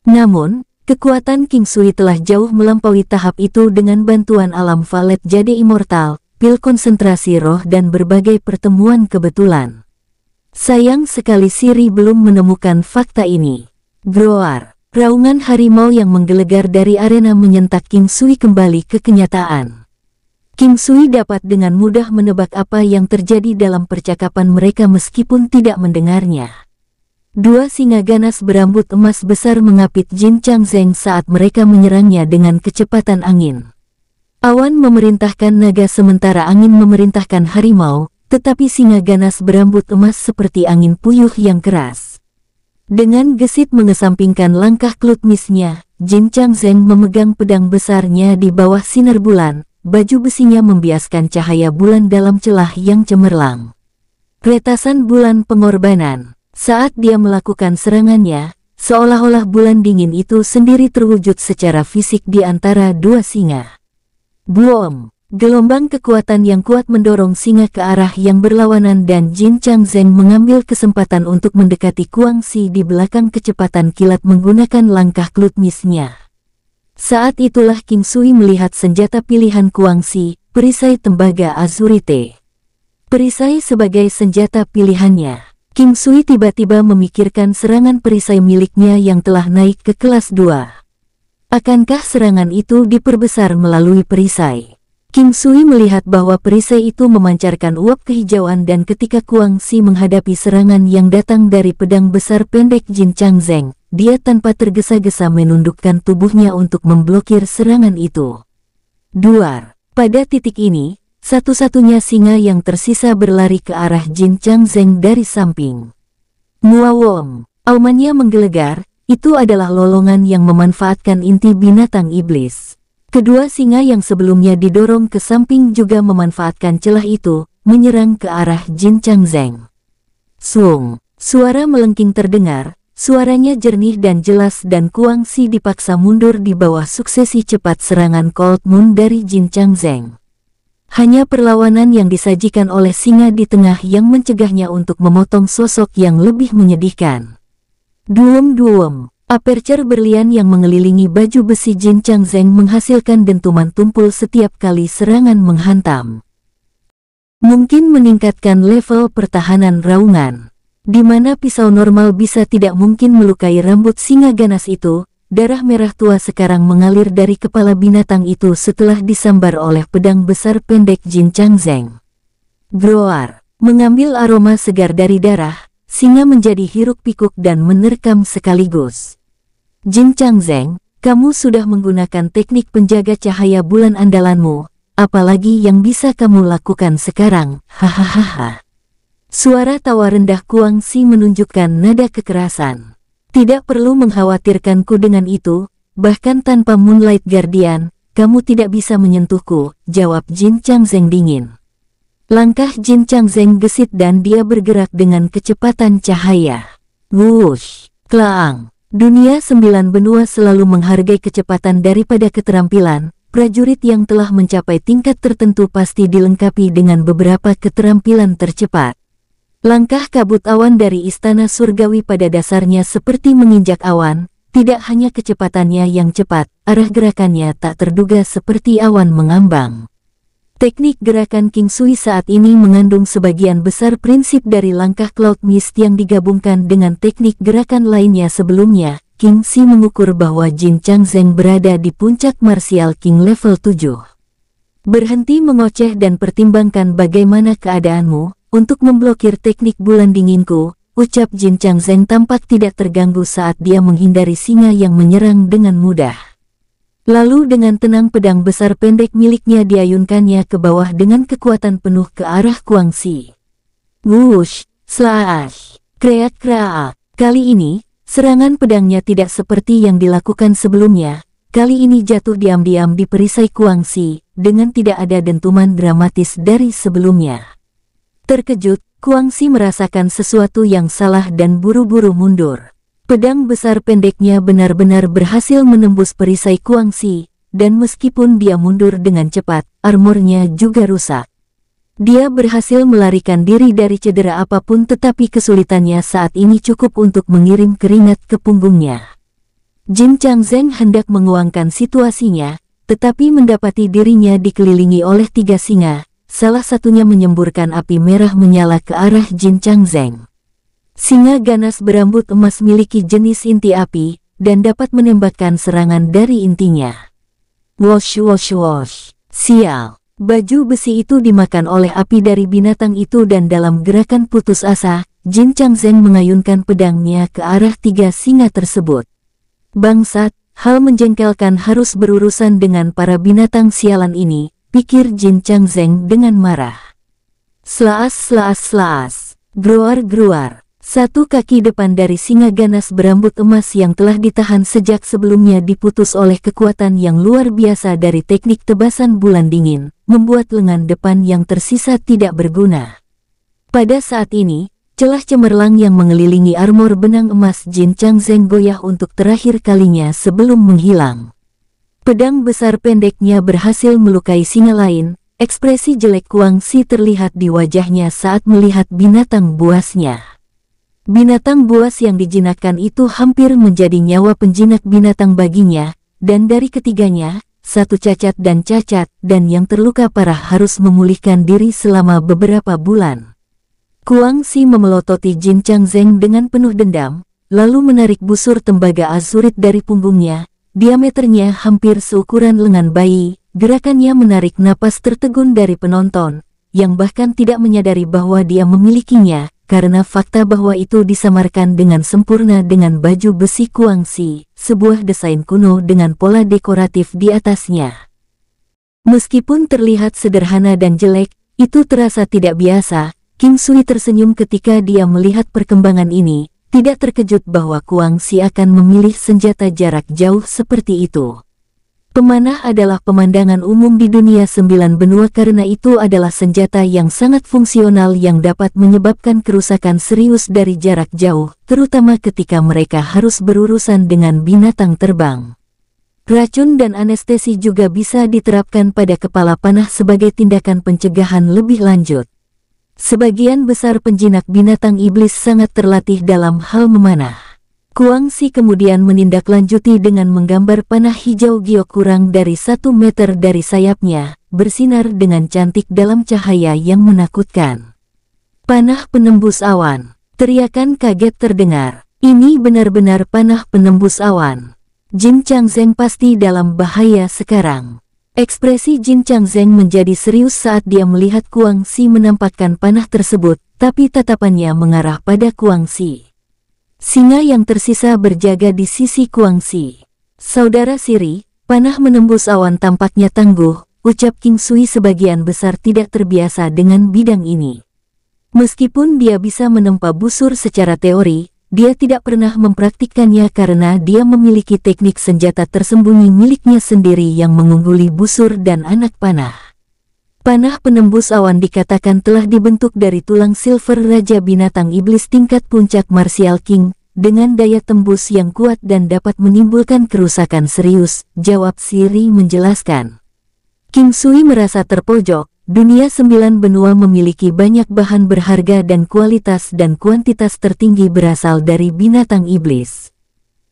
Namun, kekuatan King Sui telah jauh melampaui tahap itu dengan bantuan alam Valet Jade Immortal, pil konsentrasi roh dan berbagai pertemuan kebetulan. Sayang sekali Siri belum menemukan fakta ini. Groar, raungan harimau yang menggelegar dari arena menyentak King Sui kembali ke kenyataan. King Sui dapat dengan mudah menebak apa yang terjadi dalam percakapan mereka meskipun tidak mendengarnya. Dua singa ganas berambut emas besar mengapit Jin Changzeng saat mereka menyerangnya dengan kecepatan angin. Awan memerintahkan naga sementara angin memerintahkan harimau, tetapi singa ganas berambut emas seperti angin puyuh yang keras. Dengan gesit mengesampingkan langkah klutmisnya, Jin Changzeng memegang pedang besarnya di bawah sinar bulan, baju besinya membiaskan cahaya bulan dalam celah yang cemerlang. Retasan bulan pengorbanan. Saat dia melakukan serangannya, seolah-olah bulan dingin itu sendiri terwujud secara fisik di antara dua singa. Boom! Gelombang kekuatan yang kuat mendorong singa ke arah yang berlawanan dan Jin Changzeng mengambil kesempatan untuk mendekati Guangxi di belakang kecepatan kilat menggunakan langkah klutmisnya. Saat itulah King Sui melihat senjata pilihan Guangxi, perisai tembaga Azurite. Perisai sebagai senjata pilihannya. King Sui tiba-tiba memikirkan serangan perisai miliknya yang telah naik ke kelas 2. Akankah serangan itu diperbesar melalui perisai? King Sui melihat bahwa perisai itu memancarkan uap kehijauan dan ketika Guangxi menghadapi serangan yang datang dari pedang besar pendek Jin Changzeng, dia tanpa tergesa-gesa menundukkan tubuhnya untuk memblokir serangan itu. Duar. Pada titik ini, satu-satunya singa yang tersisa berlari ke arah Jin Changzeng dari samping. Muawom, aumannya menggelegar, itu adalah lolongan yang memanfaatkan inti binatang iblis. Kedua singa yang sebelumnya didorong ke samping juga memanfaatkan celah itu, menyerang ke arah Jin Changzeng. Swung, suara melengking terdengar, suaranya jernih dan jelas dan Guangxi dipaksa mundur di bawah suksesi cepat serangan Cold Moon dari Jin Changzeng. Hanya perlawanan yang disajikan oleh singa di tengah yang mencegahnya untuk memotong sosok yang lebih menyedihkan. Duom-duom, aperture berlian yang mengelilingi baju besi Jin Changzeng menghasilkan dentuman tumpul setiap kali serangan menghantam. Mungkin meningkatkan level pertahanan raungan. Di mana pisau normal bisa tidak mungkin melukai rambut singa ganas itu. Darah merah tua sekarang mengalir dari kepala binatang itu setelah disambar oleh pedang besar pendek Jin Changzeng. Groar, mengambil aroma segar dari darah, singa menjadi hiruk-pikuk dan menerkam sekaligus. Jin Changzeng, kamu sudah menggunakan teknik penjaga cahaya bulan andalanmu, apalagi yang bisa kamu lakukan sekarang, hahaha. Suara tawa rendah Guangxi menunjukkan nada kekerasan. Tidak perlu mengkhawatirkanku dengan itu, bahkan tanpa Moonlight Guardian, kamu tidak bisa menyentuhku, jawab Jin Changzeng dingin. Langkah Jin Changzeng gesit dan dia bergerak dengan kecepatan cahaya. Wush, klaang. Dunia 9 benua selalu menghargai kecepatan daripada keterampilan, prajurit yang telah mencapai tingkat tertentu pasti dilengkapi dengan beberapa keterampilan tercepat. Langkah kabut awan dari istana surgawi pada dasarnya seperti menginjak awan, tidak hanya kecepatannya yang cepat, arah gerakannya tak terduga seperti awan mengambang. Teknik gerakan King Sui saat ini mengandung sebagian besar prinsip dari langkah Cloud Mist yang digabungkan dengan teknik gerakan lainnya sebelumnya. King Sui mengukur bahwa Jin Changzeng berada di puncak Martial King level 7. Berhenti mengoceh dan pertimbangkan bagaimana keadaanmu. Untuk memblokir teknik bulan dinginku, ucap Jin Changzeng tampak tidak terganggu saat dia menghindari singa yang menyerang dengan mudah. Lalu dengan tenang pedang besar pendek miliknya diayunkannya ke bawah dengan kekuatan penuh ke arah Guangxi. Wush, slash, kreak-kreak. Kali ini, serangan pedangnya tidak seperti yang dilakukan sebelumnya, kali ini jatuh diam-diam di perisai Guangxi, dengan tidak ada dentuman dramatis dari sebelumnya. Terkejut, Guangxi merasakan sesuatu yang salah dan buru-buru mundur. Pedang besar pendeknya benar-benar berhasil menembus perisai Guangxi, dan meskipun dia mundur dengan cepat, armornya juga rusak. Dia berhasil melarikan diri dari cedera apapun, tetapi kesulitannya saat ini cukup untuk mengirim keringat ke punggungnya. Jin Changzeng hendak menguangkan situasinya, tetapi mendapati dirinya dikelilingi oleh 3 singa, salah satunya menyemburkan api merah menyala ke arah Jin Changzeng. Singa ganas berambut emas miliki jenis inti api, dan dapat menembakkan serangan dari intinya. Wosh wosh wosh. Sial. Baju besi itu dimakan oleh api dari binatang itu, dan dalam gerakan putus asa, Jin Changzeng mengayunkan pedangnya ke arah 3 singa tersebut. Bangsat, hal menjengkelkan harus berurusan dengan para binatang sialan ini, pikir Jin Changzeng dengan marah. Slaas slaas slaas. Gruar gruar. Satu kaki depan dari singa ganas berambut emas yang telah ditahan sejak sebelumnya diputus oleh kekuatan yang luar biasa dari teknik tebasan bulan dingin, membuat lengan depan yang tersisa tidak berguna. Pada saat ini, celah cemerlang yang mengelilingi armor benang emas Jin Changzeng goyah untuk terakhir kalinya sebelum menghilang. Pedang besar pendeknya berhasil melukai singa lain, ekspresi jelek Guangxi terlihat di wajahnya saat melihat binatang buasnya. Binatang buas yang dijinakkan itu hampir menjadi nyawa penjinak binatang baginya, dan dari ketiganya, satu cacat, dan yang terluka parah harus memulihkan diri selama beberapa bulan. Guangxi memelototi Jin Changzeng dengan penuh dendam, lalu menarik busur tembaga azurit dari punggungnya, diameternya hampir seukuran lengan bayi. Gerakannya menarik napas tertegun dari penonton, yang bahkan tidak menyadari bahwa dia memilikinya, karena fakta bahwa itu disamarkan dengan sempurna dengan baju besi Guangxi, sebuah desain kuno dengan pola dekoratif di atasnya. Meskipun terlihat sederhana dan jelek, itu terasa tidak biasa. King Sui tersenyum ketika dia melihat perkembangan ini, tidak terkejut bahwa Guangxi akan memilih senjata jarak jauh seperti itu. Pemanah adalah pemandangan umum di dunia 9 benua, karena itu adalah senjata yang sangat fungsional yang dapat menyebabkan kerusakan serius dari jarak jauh, terutama ketika mereka harus berurusan dengan binatang terbang. Racun dan anestesi juga bisa diterapkan pada kepala panah sebagai tindakan pencegahan lebih lanjut. Sebagian besar penjinak binatang iblis sangat terlatih dalam hal memanah. Guangxi kemudian menindaklanjuti dengan menggambar panah hijau giok kurang dari 1 meter dari sayapnya, bersinar dengan cantik dalam cahaya yang menakutkan. Panah penembus awan. Teriakan kaget terdengar. Ini benar-benar panah penembus awan. Jin Changzeng pasti dalam bahaya sekarang. Ekspresi Jin Changzeng menjadi serius saat dia melihat Guangxi menampakkan panah tersebut, tapi tatapannya mengarah pada Guangxi. Singa yang tersisa berjaga di sisi Guangxi. Saudara Siri, panah menembus awan tampaknya tangguh, ucap King Sui sebagian besar tidak terbiasa dengan bidang ini. Meskipun dia bisa menempa busur secara teori, dia tidak pernah mempraktikkannya karena dia memiliki teknik senjata tersembunyi miliknya sendiri yang mengungguli busur dan anak panah. Panah penembus awan dikatakan telah dibentuk dari tulang silver Raja Binatang Iblis tingkat puncak Martial King, dengan daya tembus yang kuat dan dapat menimbulkan kerusakan serius, jawab Siri menjelaskan. King Sui merasa terpojok. Dunia 9 benua memiliki banyak bahan berharga dan kualitas dan kuantitas tertinggi berasal dari binatang iblis.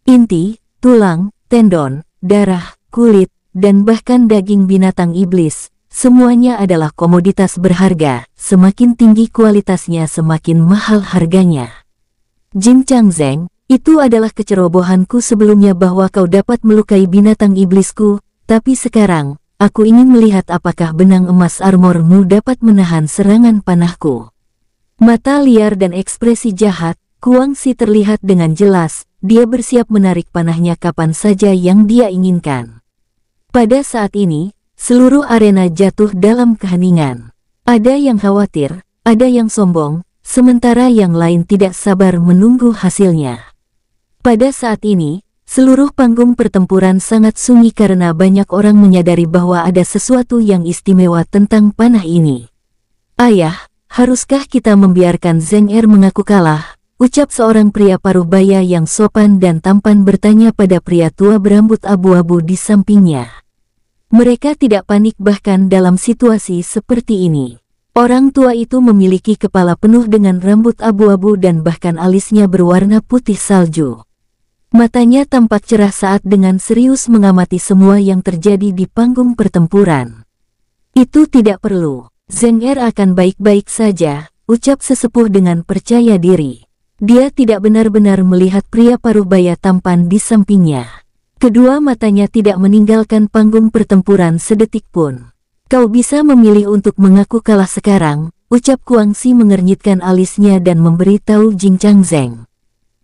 Inti, tulang, tendon, darah, kulit, dan bahkan daging binatang iblis, semuanya adalah komoditas berharga. Semakin tinggi kualitasnya semakin mahal harganya. Jin Changzeng, itu adalah kecerobohanku sebelumnya bahwa kau dapat melukai binatang iblisku, tapi sekarang, aku ingin melihat apakah benang emas armormu dapat menahan serangan panahku. Mata liar dan ekspresi jahat, Guangxi terlihat dengan jelas, dia bersiap menarik panahnya kapan saja yang dia inginkan. Pada saat ini, seluruh arena jatuh dalam keheningan. Ada yang khawatir, ada yang sombong, sementara yang lain tidak sabar menunggu hasilnya. Pada saat ini, Seluruh panggung pertempuran sangat sunyi karena banyak orang menyadari bahwa ada sesuatu yang istimewa tentang panah ini. Ayah, haruskah kita membiarkan Zheng Er mengaku kalah? Ucap seorang pria paruh baya yang sopan dan tampan bertanya pada pria tua berambut abu-abu di sampingnya. Mereka tidak panik bahkan dalam situasi seperti ini. Orang tua itu memiliki kepala penuh dengan rambut abu-abu dan bahkan alisnya berwarna putih salju. Matanya tampak cerah saat dengan serius mengamati semua yang terjadi di panggung pertempuran. Itu tidak perlu, Zheng Er akan baik-baik saja, ucap sesepuh dengan percaya diri. Dia tidak benar-benar melihat pria paruh baya tampan di sampingnya. Kedua matanya tidak meninggalkan panggung pertempuran sedetik pun. Kau bisa memilih untuk mengaku kalah sekarang, ucap Guangxi mengernyitkan alisnya dan memberitahu Jin Changzheng.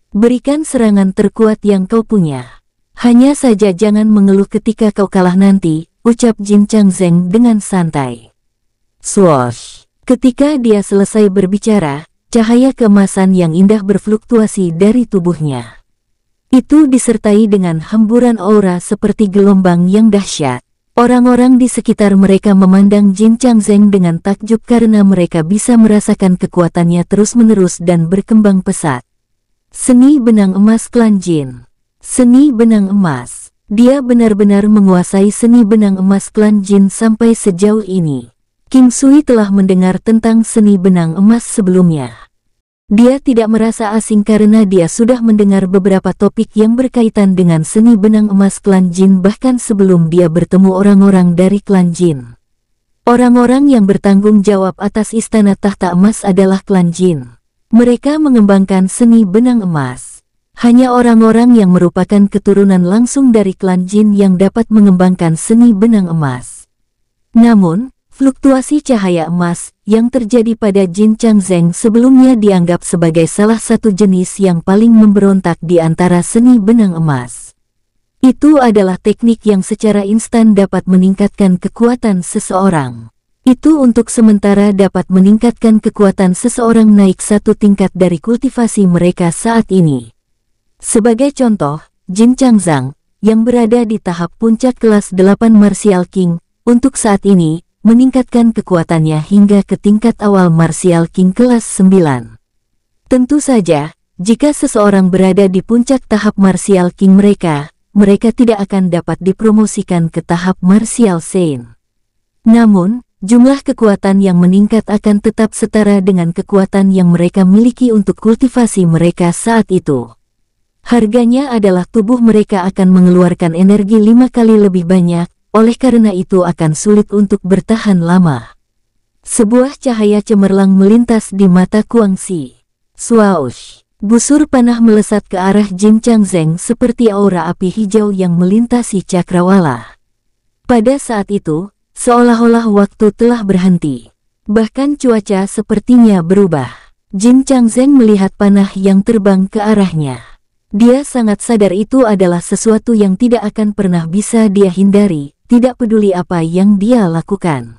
Berikan serangan terkuat yang kau punya. Hanya saja jangan mengeluh ketika kau kalah nanti, ucap Jin Changzheng dengan santai. Swoosh! Ketika dia selesai berbicara, cahaya keemasan yang indah berfluktuasi dari tubuhnya. Itu disertai dengan hemburan aura seperti gelombang yang dahsyat. Orang-orang di sekitar mereka memandang Jin Changzheng dengan takjub karena mereka bisa merasakan kekuatannya terus-menerus dan berkembang pesat. Seni benang emas klan Jin. Seni benang emas. Dia benar-benar menguasai seni benang emas klan Jin sampai sejauh ini. King Sui telah mendengar tentang seni benang emas sebelumnya. Dia tidak merasa asing karena dia sudah mendengar beberapa topik yang berkaitan dengan seni benang emas klan Jin bahkan sebelum dia bertemu orang-orang dari klan Jin. Orang-orang yang bertanggung jawab atas istana tahta emas adalah klan Jin. Mereka mengembangkan seni benang emas. Hanya orang-orang yang merupakan keturunan langsung dari klan Jin yang dapat mengembangkan seni benang emas. Namun, fluktuasi cahaya emas yang terjadi pada Jin Changzheng sebelumnya dianggap sebagai salah satu jenis yang paling memberontak di antara seni benang emas. Itu adalah teknik yang secara instan dapat meningkatkan kekuatan seseorang. Itu untuk sementara dapat meningkatkan kekuatan seseorang naik satu tingkat dari kultivasi mereka saat ini. Sebagai contoh, Jin Changzheng, yang berada di tahap puncak kelas 8 Martial King, untuk saat ini, meningkatkan kekuatannya hingga ke tingkat awal Martial King kelas 9. Tentu saja, jika seseorang berada di puncak tahap Martial King mereka tidak akan dapat dipromosikan ke tahap Martial Saint. Namun, jumlah kekuatan yang meningkat akan tetap setara dengan kekuatan yang mereka miliki untuk kultivasi mereka saat itu. Harganya adalah tubuh mereka akan mengeluarkan energi 5 kali lebih banyak, oleh karena itu akan sulit untuk bertahan lama. Sebuah cahaya cemerlang melintas di mata Guangxi. Swoosh! Busur panah melesat ke arah Jin Changzheng seperti aura api hijau yang melintasi cakrawala. Pada saat itu, seolah-olah waktu telah berhenti. Bahkan cuaca sepertinya berubah. Jin Changzheng melihat panah yang terbang ke arahnya. Dia sangat sadar itu adalah sesuatu yang tidak akan pernah bisa dia hindari, tidak peduli apa yang dia lakukan.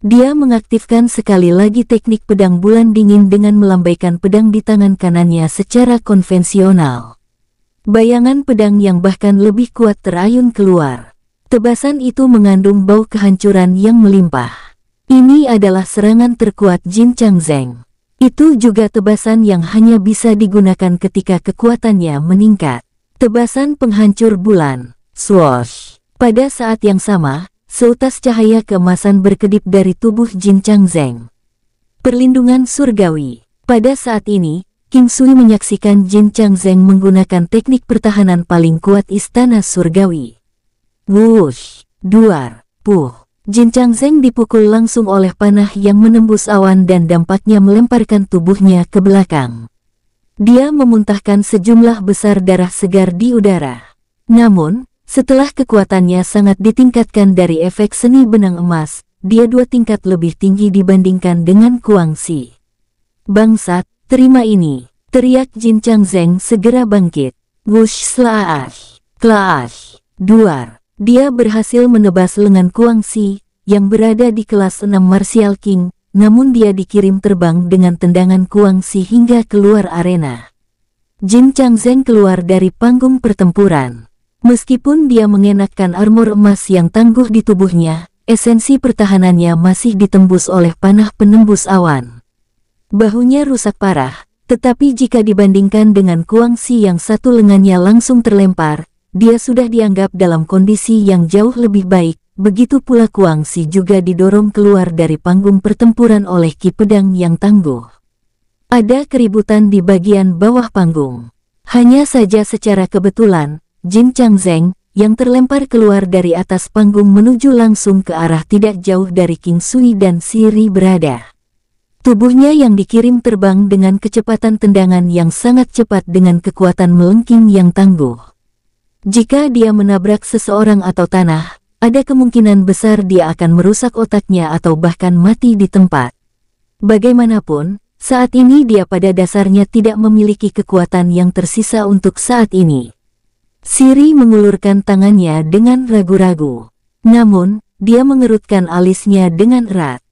Dia mengaktifkan sekali lagi teknik pedang bulan dingin dengan melambaikan pedang di tangan kanannya secara konvensional. Bayangan pedang yang bahkan lebih kuat terayun keluar. Tebasan itu mengandung bau kehancuran yang melimpah. Ini adalah serangan terkuat Jin Changzheng. Itu juga tebasan yang hanya bisa digunakan ketika kekuatannya meningkat. Tebasan penghancur bulan. Swoosh! Pada saat yang sama, seutas cahaya keemasan berkedip dari tubuh Jin Changzheng. Perlindungan surgawi. Pada saat ini, King Sui menyaksikan Jin Changzheng menggunakan teknik pertahanan paling kuat istana surgawi. Wush! Duar! Puh! Jin Changzheng dipukul langsung oleh panah yang menembus awan dan dampaknya melemparkan tubuhnya ke belakang. Dia memuntahkan sejumlah besar darah segar di udara. Namun, setelah kekuatannya sangat ditingkatkan dari efek seni benang emas, dia 2 tingkat lebih tinggi dibandingkan dengan Guangxi. Bangsat, terima ini, teriak Jin Changzheng segera bangkit. Wush slash, clash, duar. Dia berhasil menebas lengan Guangxi, yang berada di kelas 6 Martial King, namun dia dikirim terbang dengan tendangan Guangxi hingga keluar arena. Jin Changzheng keluar dari panggung pertempuran. Meskipun dia mengenakan armor emas yang tangguh di tubuhnya, esensi pertahanannya masih ditembus oleh panah penembus awan. Bahunya rusak parah, tetapi jika dibandingkan dengan Kuang Xi yang satu lengannya langsung terlempar, dia sudah dianggap dalam kondisi yang jauh lebih baik. Begitu pula Kuang Xi juga didorong keluar dari panggung pertempuran oleh Ki Pedang yang tangguh. Ada keributan di bagian bawah panggung. Hanya saja secara kebetulan, Jin Changzheng yang terlempar keluar dari atas panggung menuju langsung ke arah tidak jauh dari King Sui dan Siri berada. Tubuhnya yang dikirim terbang dengan kecepatan tendangan yang sangat cepat dengan kekuatan melengking yang tangguh. Jika dia menabrak seseorang atau tanah, ada kemungkinan besar dia akan merusak otaknya atau bahkan mati di tempat. Bagaimanapun, saat ini dia pada dasarnya tidak memiliki kekuatan yang tersisa untuk saat ini. Siri mengulurkan tangannya dengan ragu-ragu. Namun, dia mengerutkan alisnya dengan erat.